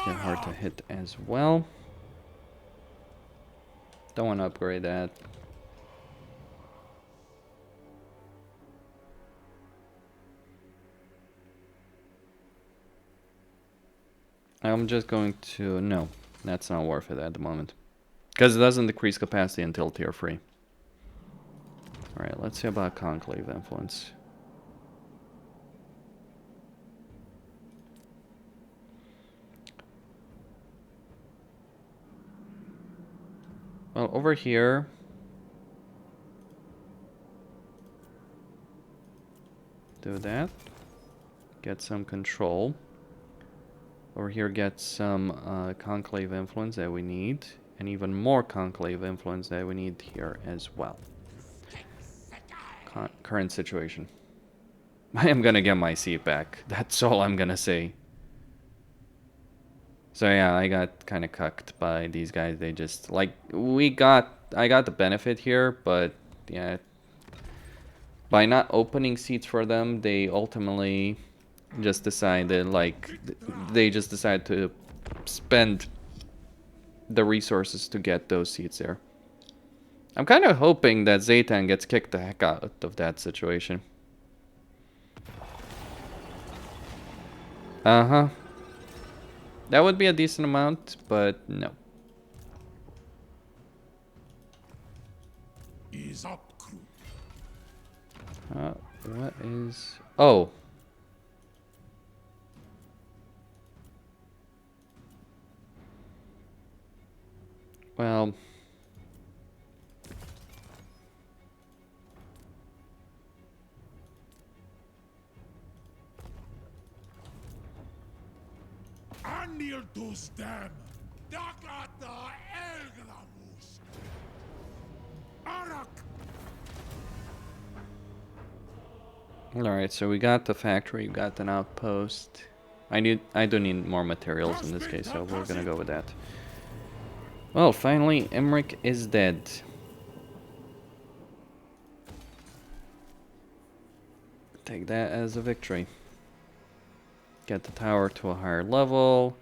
get hard to hit as well. Don't want to upgrade that. I'm just going to... No, that's not worth it at the moment. Because it doesn't decrease capacity until tier 3. Alright, let's see about Conclave Influence. Well, over here... Do that. Get some control. Over here, get some Conclave Influence that we need. And even more Conclave Influence that we need here as well. current situation. I am gonna get my seat back. That's all I'm gonna say. So yeah, I got kind of cucked by these guys. They just, like, I got the benefit here, but yeah, by not opening seats for them, they ultimately just decided, like, they just decided to spend the resources to get those seats there. I'm kind of hoping that Zaytan gets kicked the heck out of that situation. Uh-huh. That would be a decent amount, but no. Ease up, crew. What is... Oh. Well... Anil dus dem. Dakata elgramus. Arak. Alright, so we got the factory, we got an outpost. I do need more materials in this case, so we're gonna go with that. Well, finally, Emmerich is dead. Take that as a victory. Get the tower to a higher level.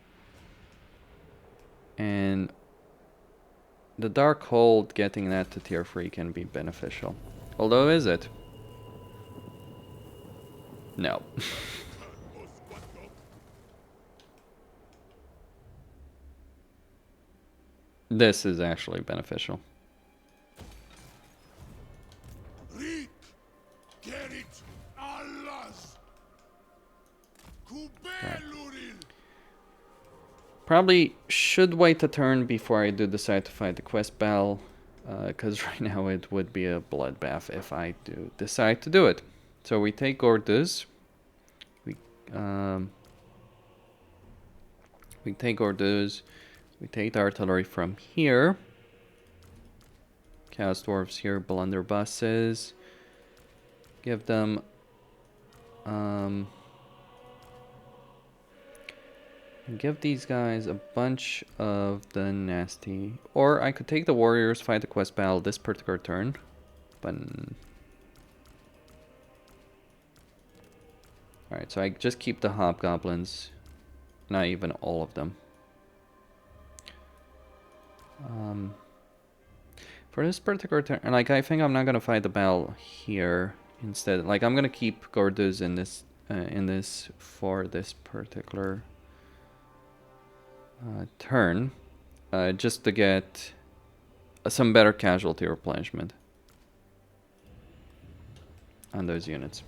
And the Dark Hold, getting that to tier 3 can be beneficial. Although, is it? No. This is actually beneficial. Reek. Gerit. Allahs. Kubeluril. Probably should wait a turn before I do decide to fight the quest bell, because right now it would be a bloodbath if I do decide to do it. So we take Gordas. We take Gordas. We take the artillery from here. Chaos Dwarfs here, blunderbusses. Give them give these guys a bunch of the nasty. Or I could take the warriors, fight the quest battle this particular turn. But alright, so I just keep the hobgoblins. Not even all of them. For this particular turn, like, I think I'm not gonna fight the battle here instead. Like, I'm gonna keep Gordas in this for this particular turn, just to get some better casualty replenishment on those units,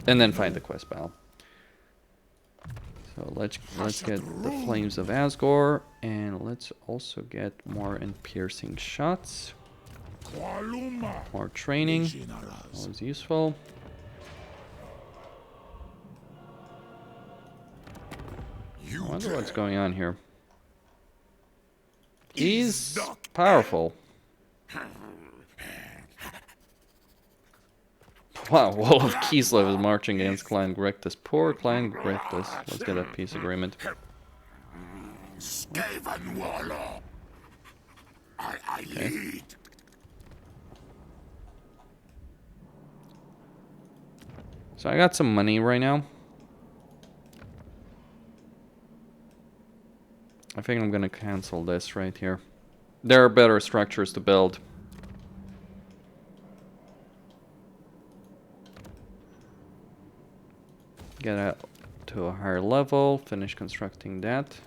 and then find the quest battle. So let's get the Flames of Asgore, and let's also get more and piercing shots. More training, always useful. I wonder what's going on here. He's powerful. Wow, Wall of Kislev is marching against Clan Greasus. Poor Clan Greasus. Let's get a peace agreement. Okay. So I got some money right now. I think I'm gonna cancel this right here. There are better structures to build. Get out to a higher level, finish constructing that.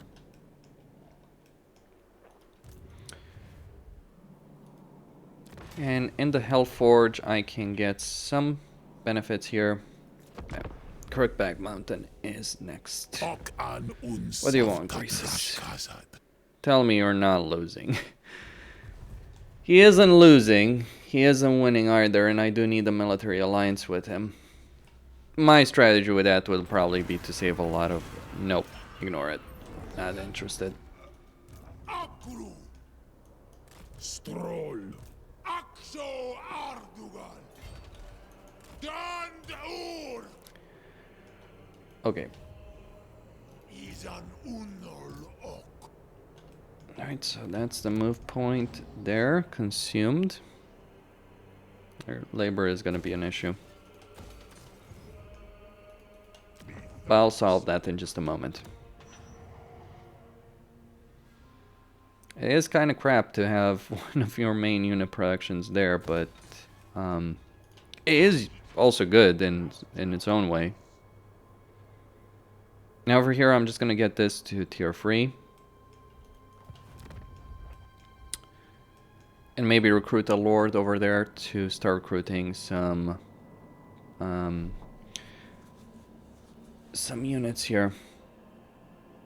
And in the Hellforge, I can get some benefits here. Yeah. Crookback Mountain is next. What do you want, Greasus? Tell me you're not losing. He isn't losing. He isn't winning either, and I do need a military alliance with him. My strategy with that will probably be to save a lot of... Nope. Ignore it. Not interested. Akru. Stroll. Akso Ardugal. Grand Ur Okay. is an Unol Ok. Alright, so that's the move point there. Consumed. Their labor is going to be an issue. But I'll solve that in just a moment. It is kind of crap to have one of your main unit productions there, but it is also good in its own way. Now over here, I'm just going to get this to tier 3. And maybe recruit a lord over there to start recruiting some units here.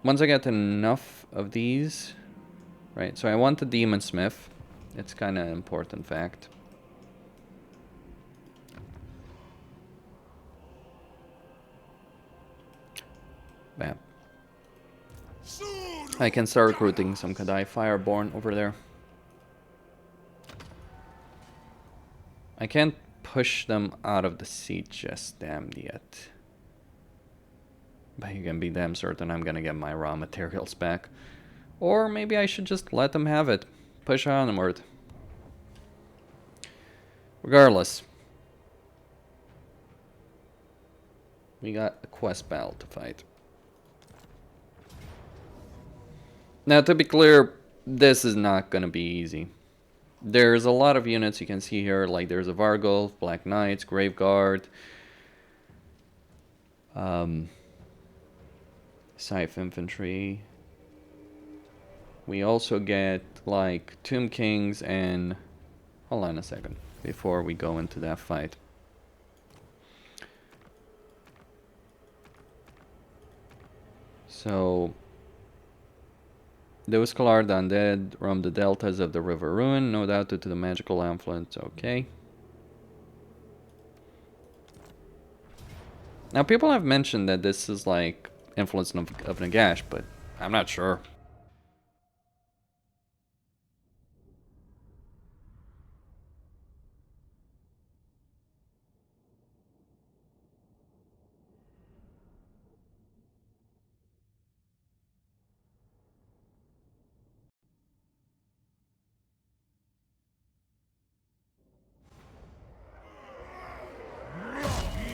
Once I get enough of these, right? So I want the demon smith. It's kind of an important fact. Bam. I can start recruiting some Kadai Fireborn over there. I can't push them out of the seat just damned yet. But you can be damn certain I'm gonna get my raw materials back. Or maybe I should just let them have it. Push onward. Regardless. We got a quest battle to fight. Now to be clear, this is not gonna be easy. There's a lot of units you can see here, like there's a Vargulf, Black Knights, Graveguard, Scythe Infantry. We also get like Tomb Kings and... Hold on a second, before we go into that fight. So... Those Kalar the Undead roam the deltas of the River Ruin, no doubt due to the magical influence. Okay. Now people have mentioned that this is like influence of Nagash, but I'm not sure.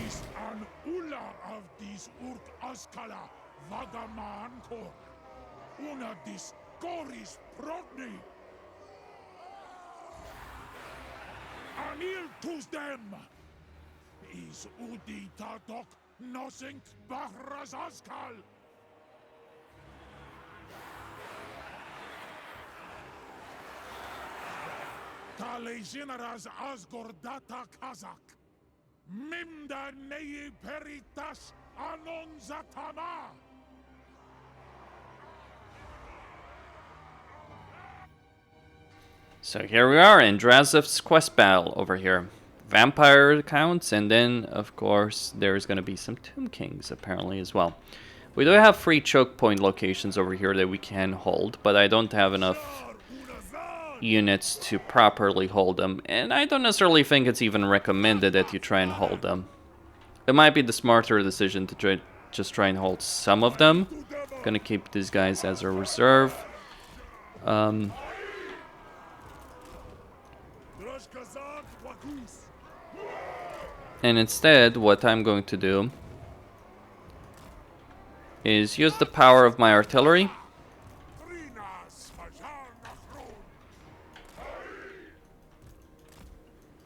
is an Ulla of these Urk Askala Vagamanko. Una dis Goris Prodni. Anil tus them is Udi Tadok Nosink Bahrazaskal. Tale generas Asgordata Kazak. Mimda Nei Peritas Anonzatama. So here we are in Drazhoath's quest battle over here. Vampire counts, and then of course there's going to be some Tomb Kings apparently as well. We do have 3 choke point locations over here that we can hold, but I don't have enough units to properly hold them, and I don't necessarily think it's even recommended that you try and hold them. It might be the smarter decision to just try and hold some of them. Gonna keep these guys as a reserve. And instead, what I'm going to do is use the power of my artillery.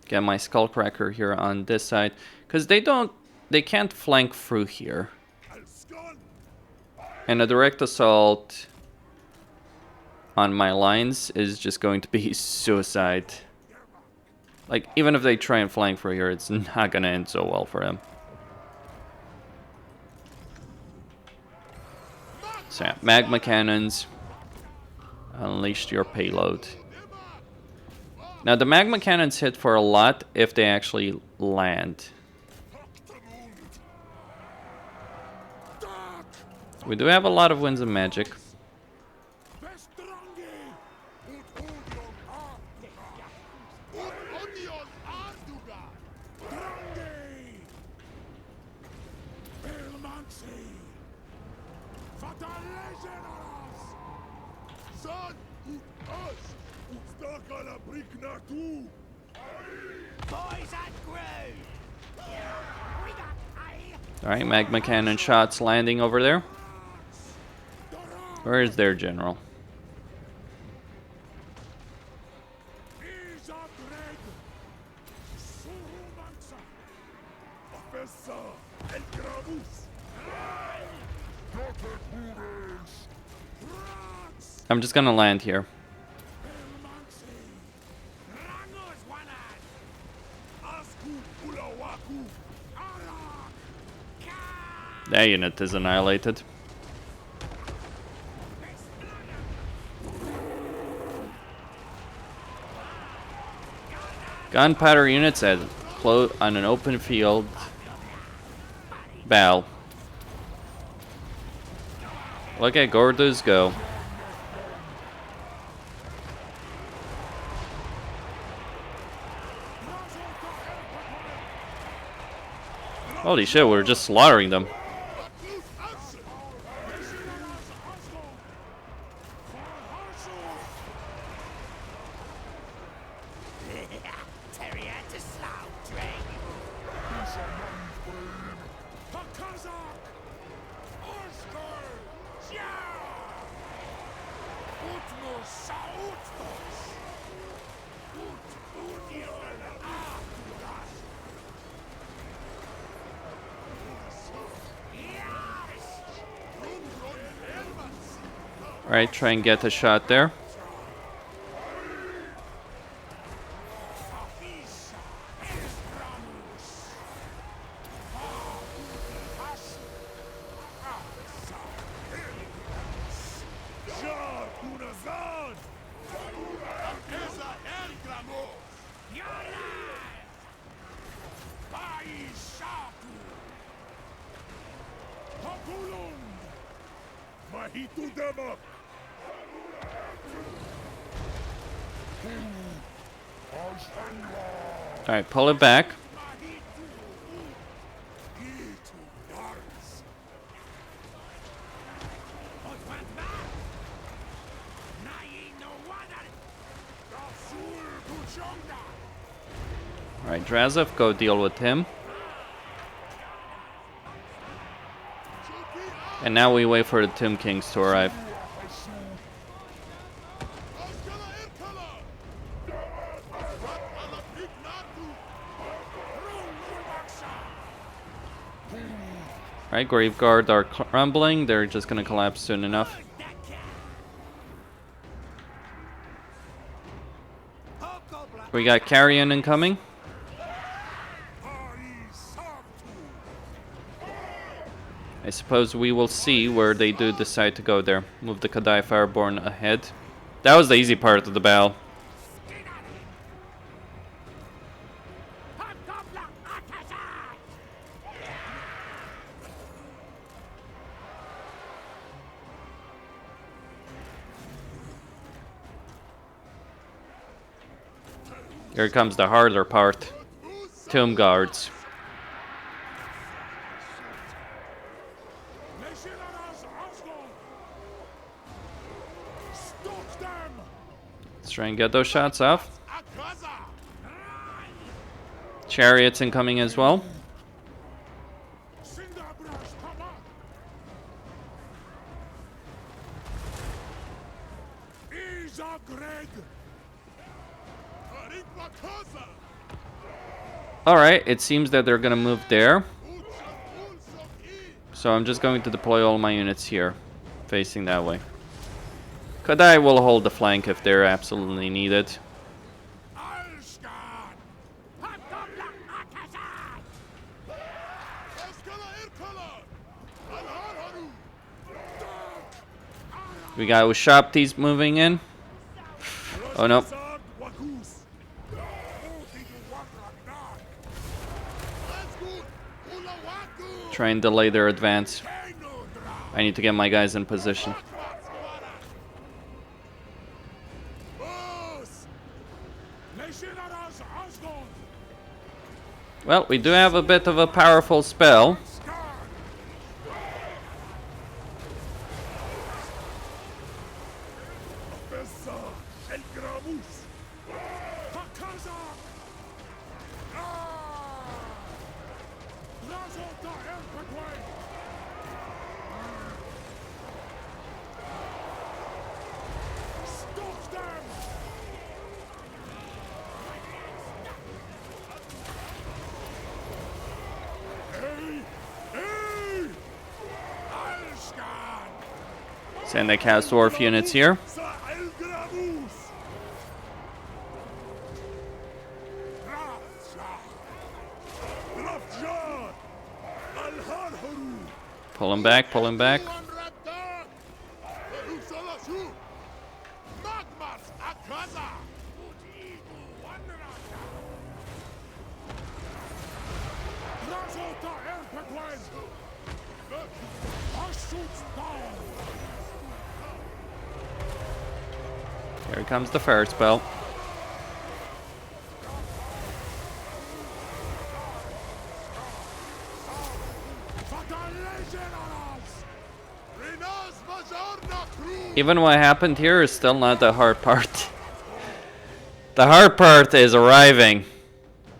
Get my Skullcracker here on this side, because they can't flank through here. And a direct assault on my lines is just going to be suicide. Like, even if they try and flank through here, it's not gonna end so well for them. So yeah, magma cannons. Unleashed your payload. Now the magma cannons hit for a lot if they actually land. We do have a lot of winds of magic. Alright, magma cannon shots landing over there. Where is their general? I'm just gonna land here. That unit is annihilated. Gunpowder units at on an open field. Battle. Look at Gordos go. Holy shit, we're just slaughtering them. Alright, try and get a shot there. Alright, pull it back. Alright, Drazhoath, go deal with him. And now we wait for the Tomb Kings to arrive. Alright, Graveguard are crumbling. They're just gonna collapse soon enough. We got Carrion incoming. I suppose we will see where they do decide to go there. Move the Kadai Fireborn ahead. That was the easy part of the battle. Here comes the harder part. Tomb Guards. Let's try and get those shots off. Chariots incoming as well. Alright, it seems that they're gonna move there. So I'm just going to deploy all my units here, facing that way. Kadai will hold the flank if they're absolutely needed. We got Ushaptis moving in. Oh no. Try and delay their advance. I need to get my guys in position. Well, we do have a bit of a powerful spell. Stop them! Hey! Hey! Alskan! Send the cast dwarf units here. Pull him back, pull him back. Here comes the first spell. Even what happened here is still not the hard part. The hard part is arriving.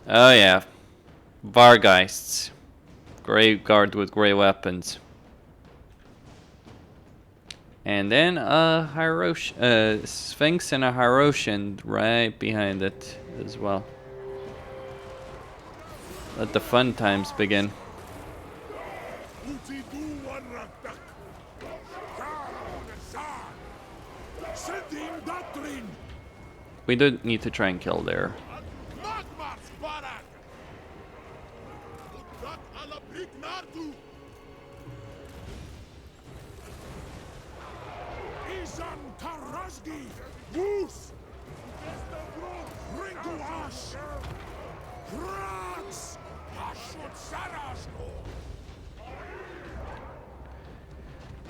Oh yeah. Vargeists. Grave guard with grey weapons. And then a Sphinx and a Hyrosian right behind it as well. Let the fun times begin. We do need to try and kill there.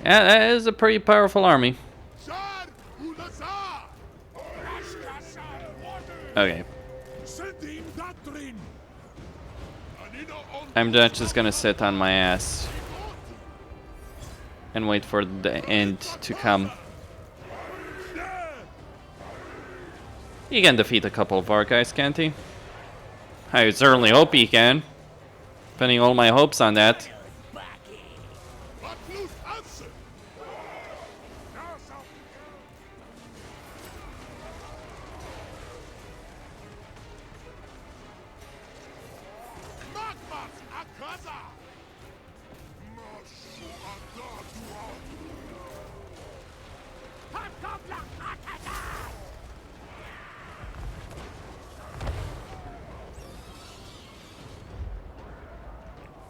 Yeah, that is a pretty powerful army. Okay. I'm just gonna sit on my ass and wait for the end to come. He can defeat a couple of our guys, can't he? I certainly hope he can. Putting all my hopes on that.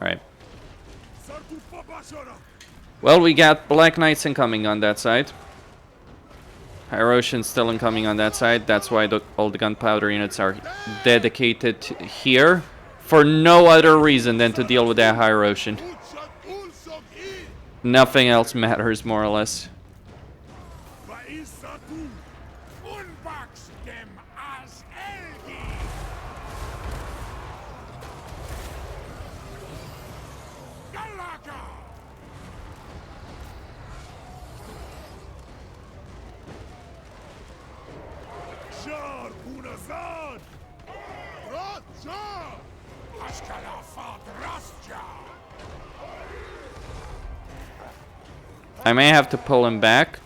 Alright. Well, we got Black Knights incoming on that side. Hyrosians still incoming on that side. That's why all the gunpowder units are dedicated here. For no other reason than to deal with that Hyrosian. Nothing else matters, more or less. I may have to pull him back.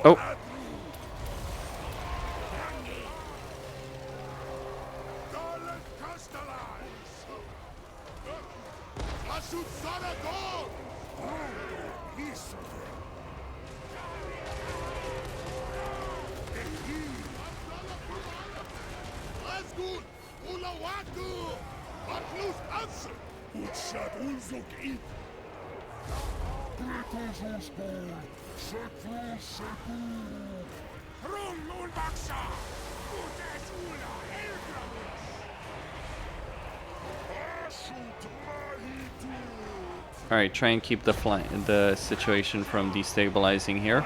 Oh. Alright, try and keep the situation from destabilizing here.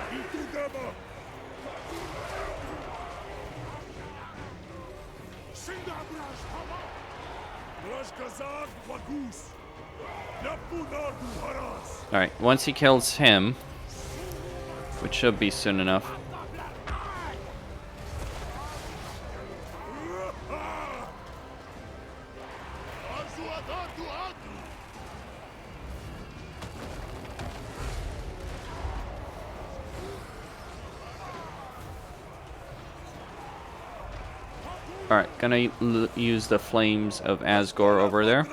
Alright, once he kills him, which should be soon enough. Alright, gonna use the flames of Asgore over there.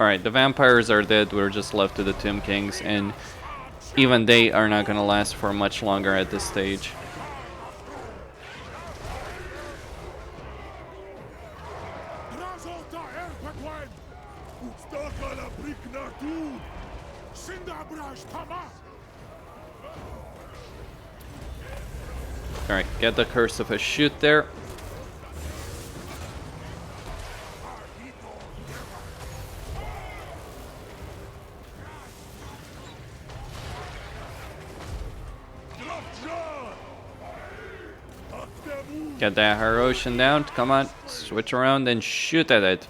Alright, the vampires are dead, we're just left to the Tomb Kings, and even they are not gonna last for much longer at this stage. Alright, get the Curse of a Shoot there. Get that Haroshan down, come on, switch around and shoot at it.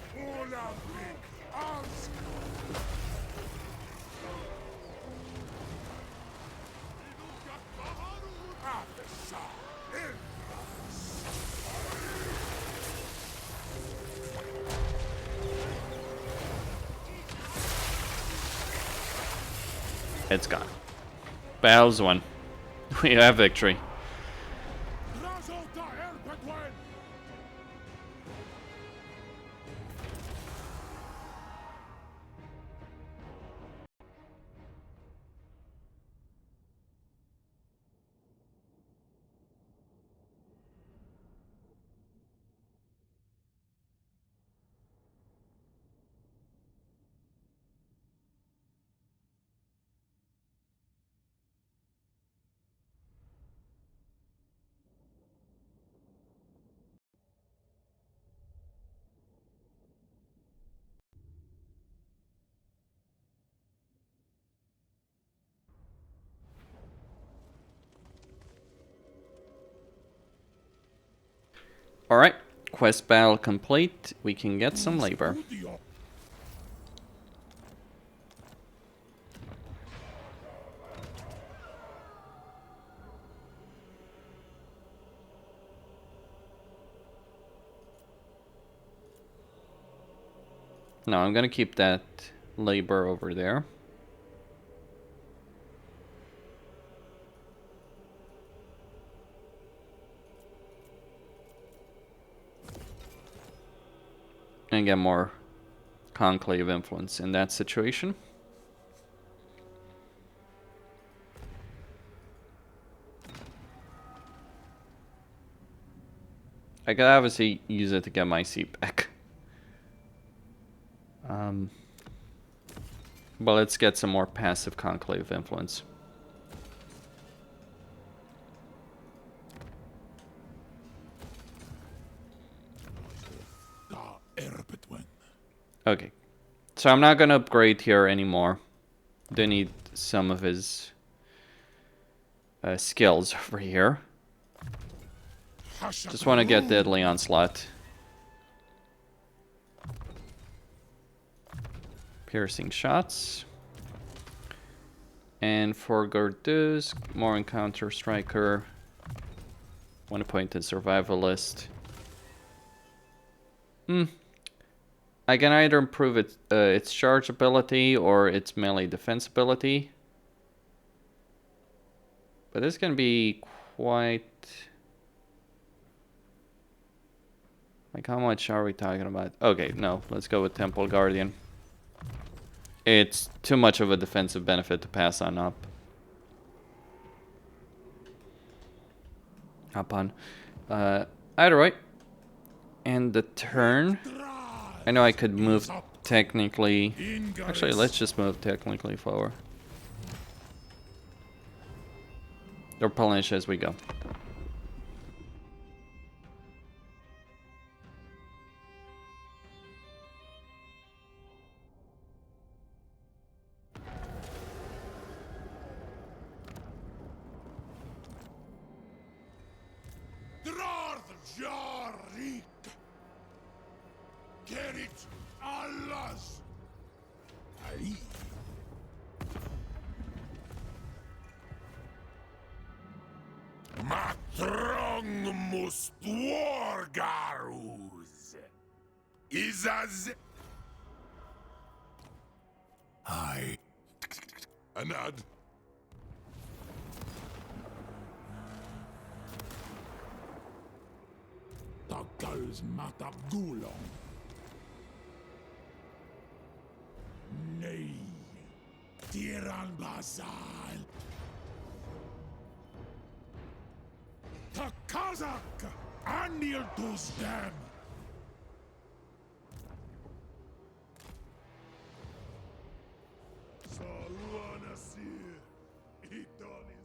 It's gone. Battle's won. We have victory. Alright, quest battle complete. We can get some labor. No, I'm gonna keep that labor over there. And get more conclave influence in that situation. I could obviously use it to get my seat back. But let's get some more passive conclave influence. Okay, so I'm not gonna upgrade here anymore. They need some of his skills over here. Just want to get Deadly Onslaught. Piercing shots. And for Gordeus, more Encounter Striker. 1 point in Survivalist. I can either improve its charge ability or its melee defense ability. But it's going to be quite... Like, how much are we talking about? Okay, no, let's go with Temple Guardian. It's too much of a defensive benefit to pass on up. upon. Either way. And the turn. I know I could move technically. Actually, let's just move technically forward. Or replenish as we go. Drazhoath! Gerit Allahs! Aye. Matrong Mustwargarus! Izaz! Aye. Anad. Takals Matagulon. Nay. Tiran Basal. Takazak. Anil Tuzdem. Saluanasir. Idonistan.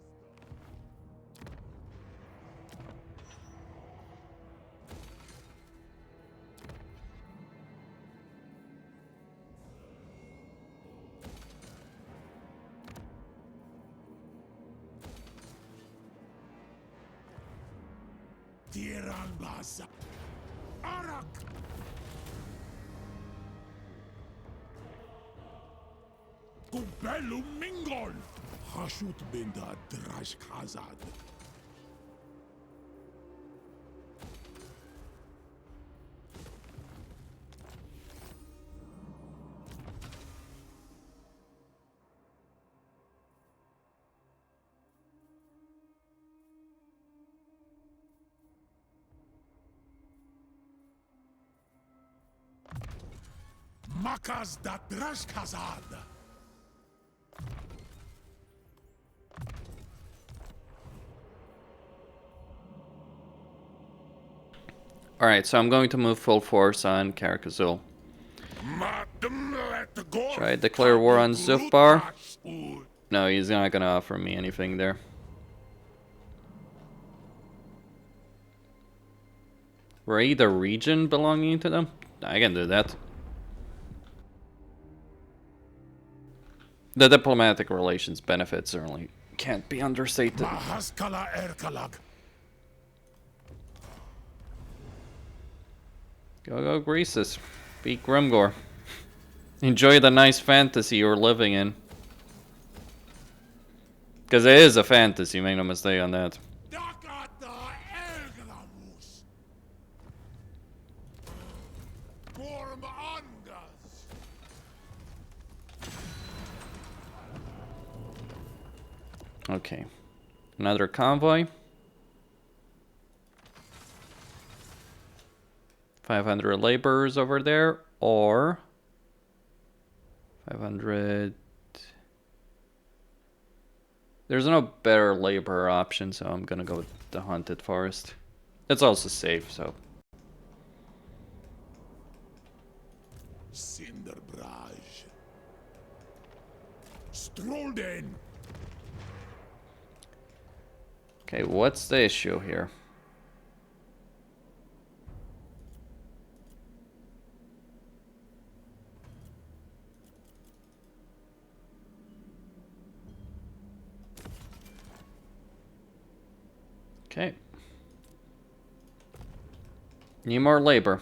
Tiran Basa. Arak. Kubelum Mingol. Hashut Binda Drashkazad. Makas da Drashkazad. Alright, so I'm going to move full force on Karakazul. Should I declare war on Zufbar? No, he's not going to offer me anything there. Raid a region belonging to them? I can do that. The diplomatic relations benefits certainly can't be understated. Mahaskala Erkalag. Go Greasus. Beat Grimgor. Enjoy the nice fantasy you're living in. Because it is a fantasy, make no mistake on that. Dakata Erglamus. Gorm Angas. Okay. Another convoy. 500 laborers over there, or 500. There's no better labor option, so I'm gonna go with the Haunted Forest. It's also safe, so. Cinderbraj. Strolden. Okay, what's the issue here? Okay. Need more labor.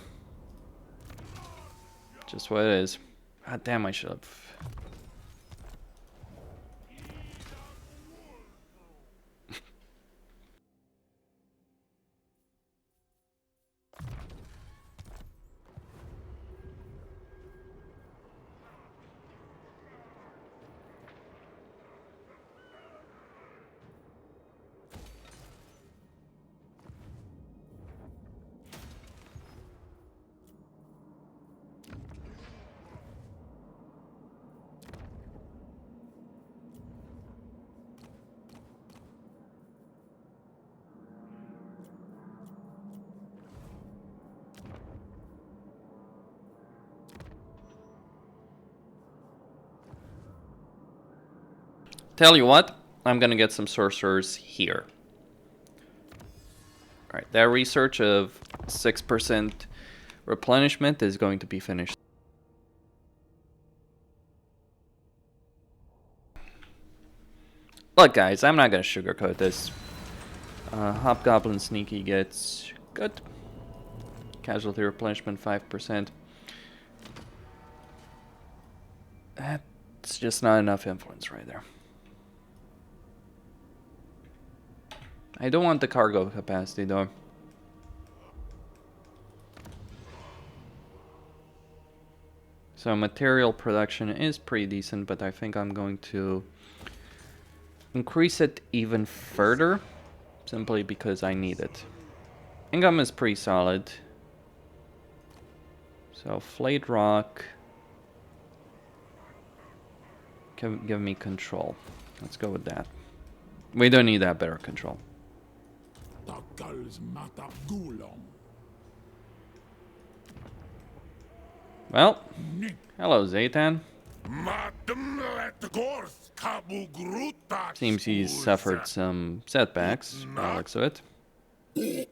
Just what it is. God damn, I should have. Tell you what, I'm gonna get some sorcerers here. Alright, that research of 6% replenishment is going to be finished. Look guys, I'm not gonna sugarcoat this. Hobgoblin Sneaky gets good. Casualty replenishment 5%. That's just not enough influence right there. I don't want the cargo capacity though. So material production is pretty decent, but I think I'm going to increase it even further, simply because I need it. Income is pretty solid. So flayed rock. Give me control. Let's go with that. We don't need that better control. Well, hello Zaytan. Seems he's suffered some setbacks, by the looks of it.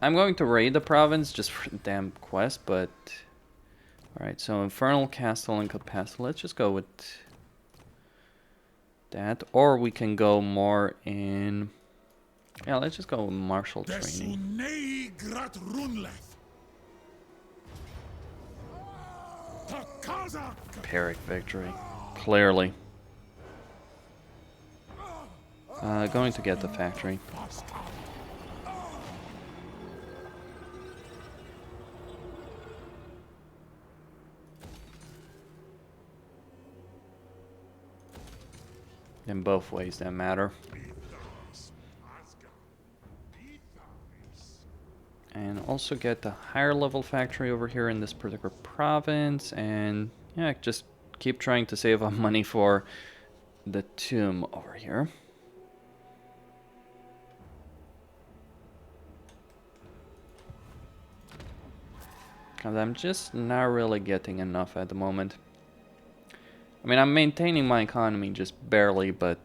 I'm going to raid the province just for the damn quest, but... Alright, so Infernal Castle and Capacity. Let's just go with that. Or we can go more in... Yeah, let's just go with martial training. Pyrrhic victory. Clearly. Going to get the factory. In both ways that matter. And also get the higher level factory over here in this particular province. And yeah, just keep trying to save up money for the tomb over here. Because I'm just not really getting enough at the moment. I mean, I'm maintaining my economy just barely, but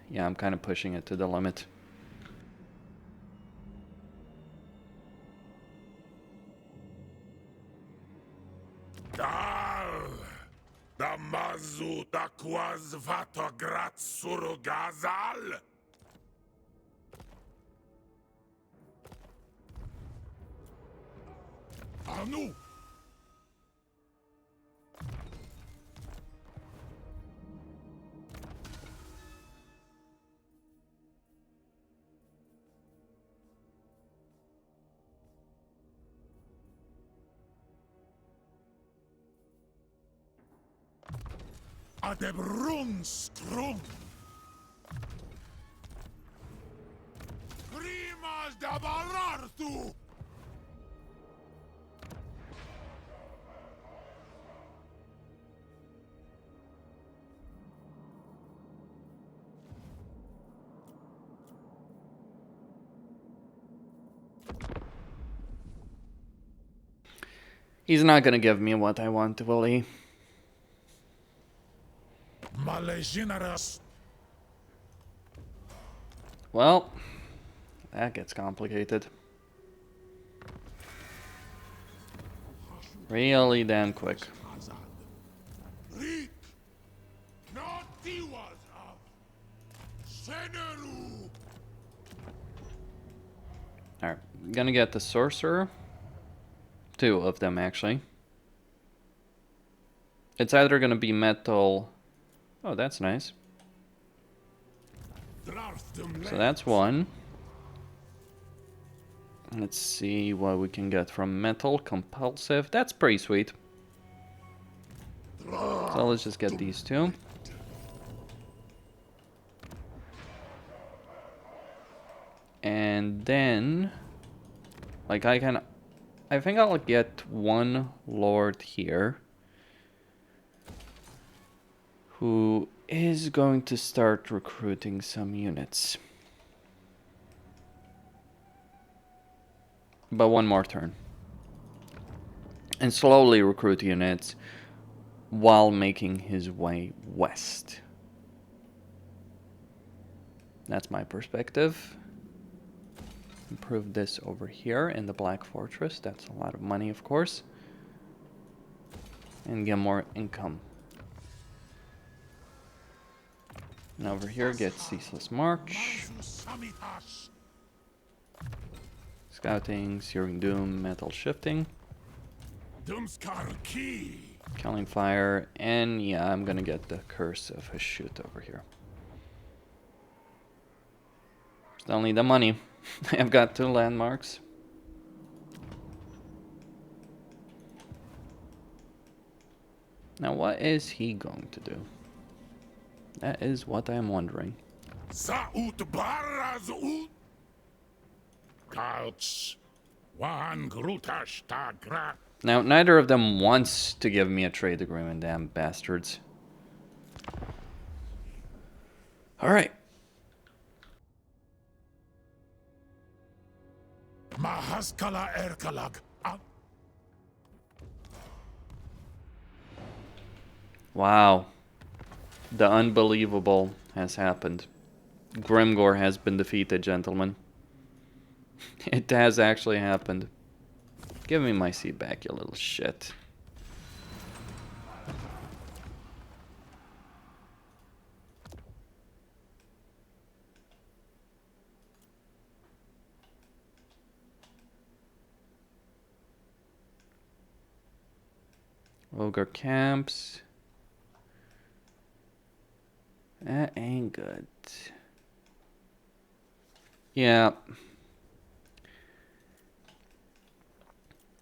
yeah, I'm kind of pushing it to the limit. Damazu daquaz vatograt surugazal. Anu. Adebrun strum. Primas da barartu. He's not gonna give me what I want, will he? Well, that gets complicated. Really damn quick. Alright, gonna get the sorcerer. 2 of them actually. It's either gonna be metal. Oh, that's nice. So that's 1. Let's see what we can get from metal. Compulsive. That's pretty sweet. So let's just get these 2. And then, like, I think I'll get 1 lord here who is going to start recruiting some units. But 1 more turn. And slowly recruit units. while making his way west. That's my perspective. Improve this over here in the Black Fortress. That's a lot of money, of course. And get more income. And over here, get Ceaseless March. Scouting, Searing Doom, Metal Shifting. Killing Fire, and yeah, I'm gonna get the Curse of Hashut over here. Still need the money. I've got 2 landmarks. Now what is he going to do? That is what I'm wondering. Now, neither of them wants to give me a trade agreement, damn bastards. Alright. Mahaskala Erkalag. Wow. The unbelievable has happened. Grimgor has been defeated, gentlemen. It has actually happened. Give me my seat back, you little shit. Ogre camps. That ain't good. Yeah.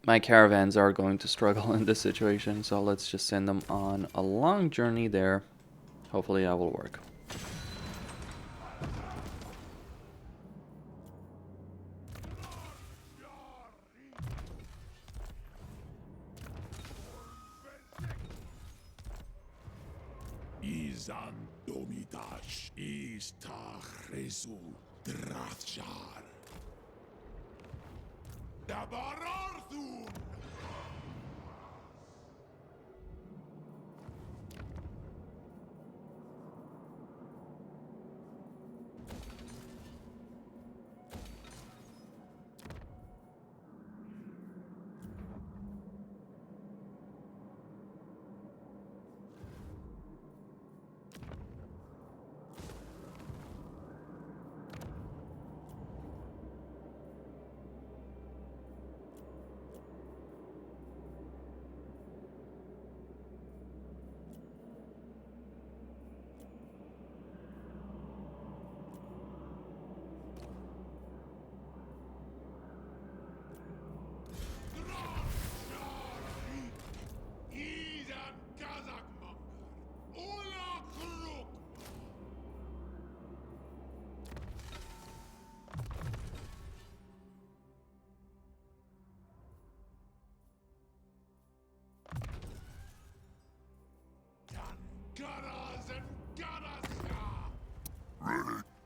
My caravans are going to struggle in this situation, so let's just send them on a long journey there. Hopefully that will work. Izan Domidash Istachresu Drazhoath. Dabararthun.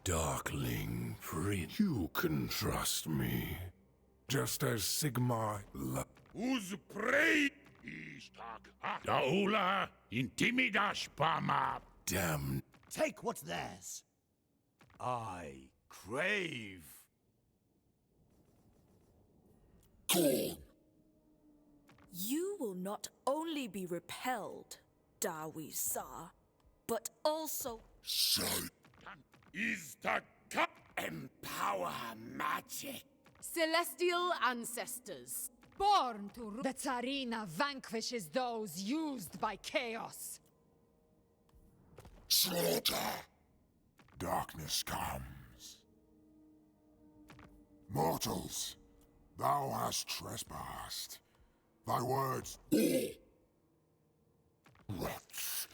Darkling, friend, you can trust me. Just as Sigmar Uz prey Daula Intimidash Pama. damn. Take what's theirs. I crave. You will not only be repelled, Dawi-Sa, but also Is the Empower magic. Celestial ancestors, born to rule. The Tsarina vanquishes those used by chaos. Slaughter. Darkness comes. Mortals, thou hast trespassed. Thy words. Rots.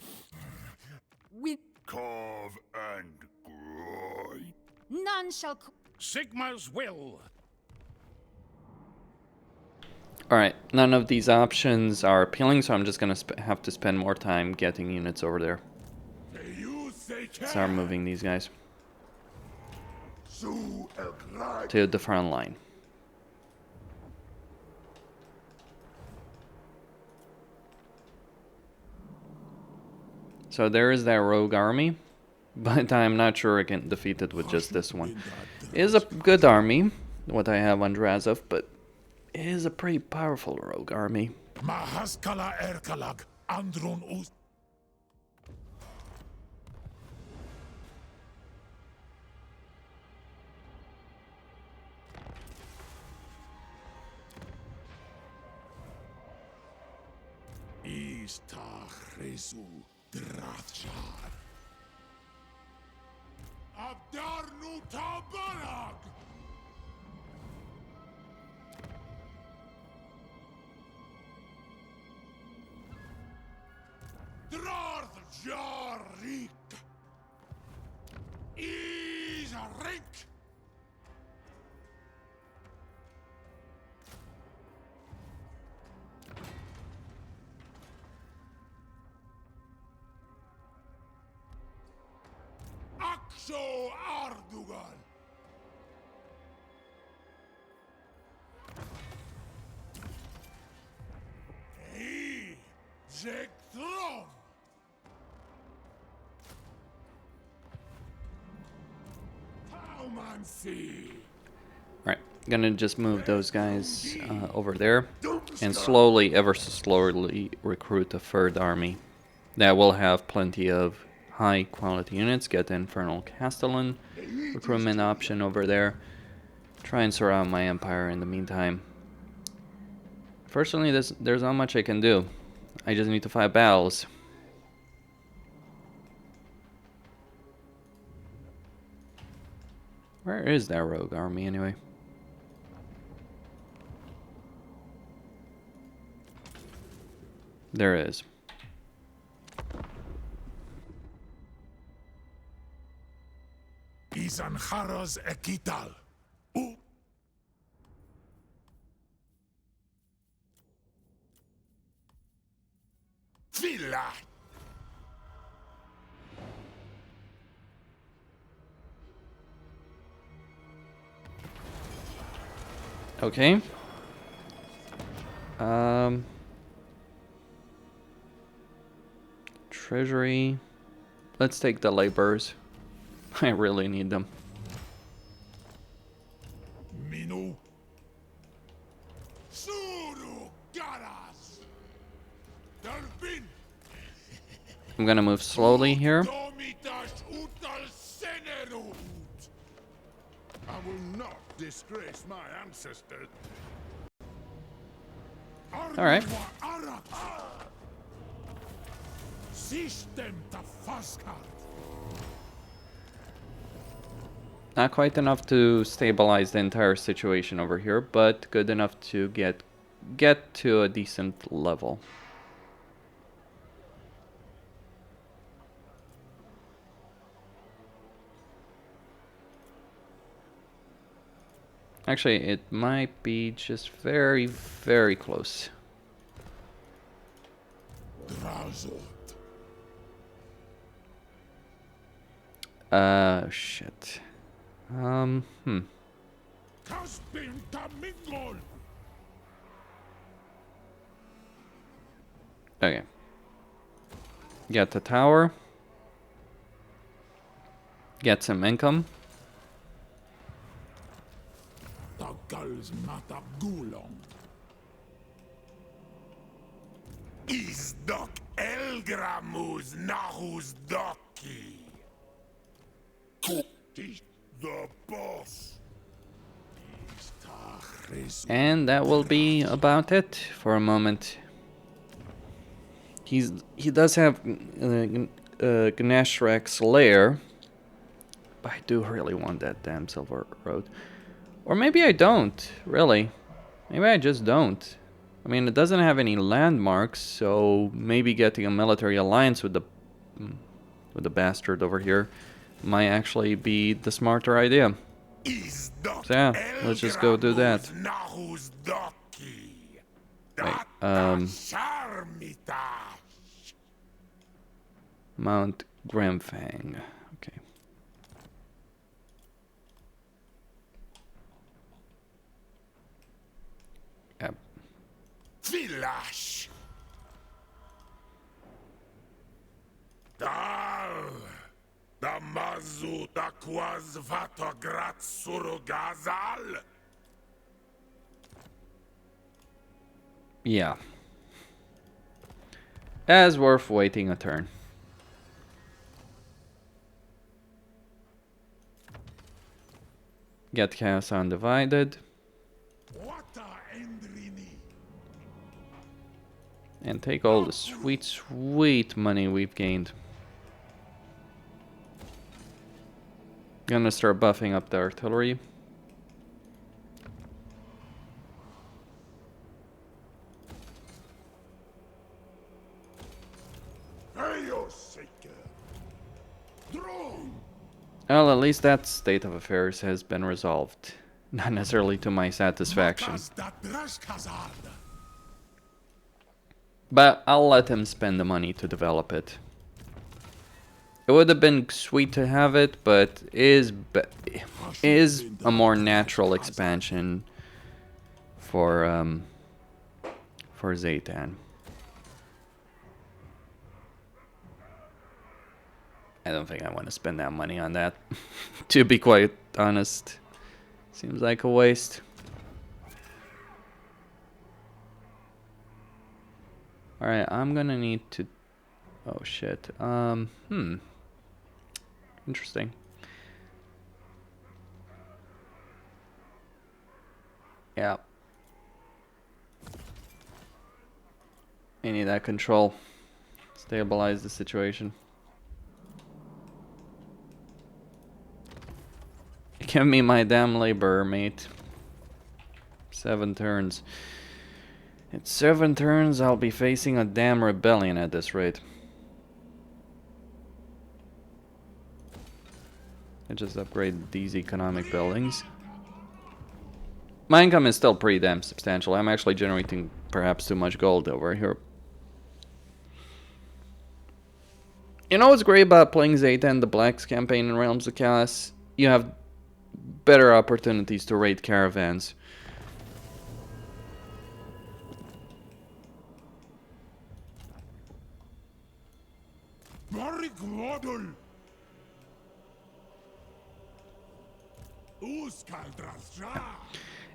With Carve and grind. none shall. Sigma's will. Alright, none of these options are appealing, so I'm just gonna have to spend more time getting units over there. Start moving these guys to the front line. So there is that rogue army, but I'm not sure I can defeat it with just this one. It is a good army, what I have on Drazhoath, but it is a pretty powerful rogue army. Mahaskala Erkalag, Andron Us. Istachresu Drachar. Abdarnu Tabalag. Drazhoath. Isrik. Akso Ardugal. He Zektron. Taumancy. Alright, gonna just move those guys over there and slowly, ever so slowly, recruit a third army. That will have plenty of high quality units. Get the Infernal Castellan recruitment option over there. Try and surround my empire in the meantime. Fortunately, there's not much I can do. I just need to fight battles. Where is that rogue army anyway? There it is. Izanharas Ekital. Villa. Okay. Treasury. Let's take the laborers. I really need them. Minu. Suru Garas. Delphin. I'm gonna move slowly here. Domitas Utal Senerut. I will not disgrace my ancestors. Alright. System to Faskat. Not quite enough to stabilize the entire situation over here, but good enough to get to a decent level. Actually, it might be just very, very close. Drazhoath. Shit. Caspin Tamingol. Okay. Get the tower. Get some income. Tagal's Matab Gulong. Isdok Elgramus Nahus Doki. The boss. And that will be about it for a moment. He does have Gnashrek's lair, but I do really want that damn Silver Road. Or maybe I don't, really. Maybe I just don't. I mean, it doesn't have any landmarks, so maybe getting a military alliance with the bastard over here might actually be the smarter idea. So yeah, let's just go do that. Wait, Mount Grimfang. Okay. Yep. Village. The Aquas vatograt surugazal? Yeah. As worth waiting a turn. Get Chaos Undivided. And take all the sweet, sweet money we've gained. Gonna start buffing up the artillery. Well, at least that state of affairs has been resolved. Not necessarily to my satisfaction. But I'll let him spend the money to develop it. It would have been sweet to have it, but is a more natural expansion for Zaytan. I don't think I want to spend that money on that, to be quite honest. Seems like a waste. Alright, I'm gonna need to... Oh shit. Interesting. Yeah. I need that control. Stabilize the situation. Give me my damn laborer, mate. 7 turns. In 7 turns, I'll be facing a damn rebellion at this rate. I just upgraded these economic buildings. My income is still pretty damn substantial. I'm actually generating perhaps too much gold over here. You know what's great about playing Zaytan, the Blacks campaign in Realms of Chaos? You have better opportunities to raid caravans.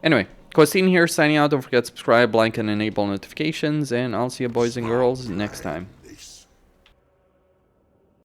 Anyway, Costin here signing out. Don't forget to subscribe, like, and enable notifications, and I'll see you boys and girls next time.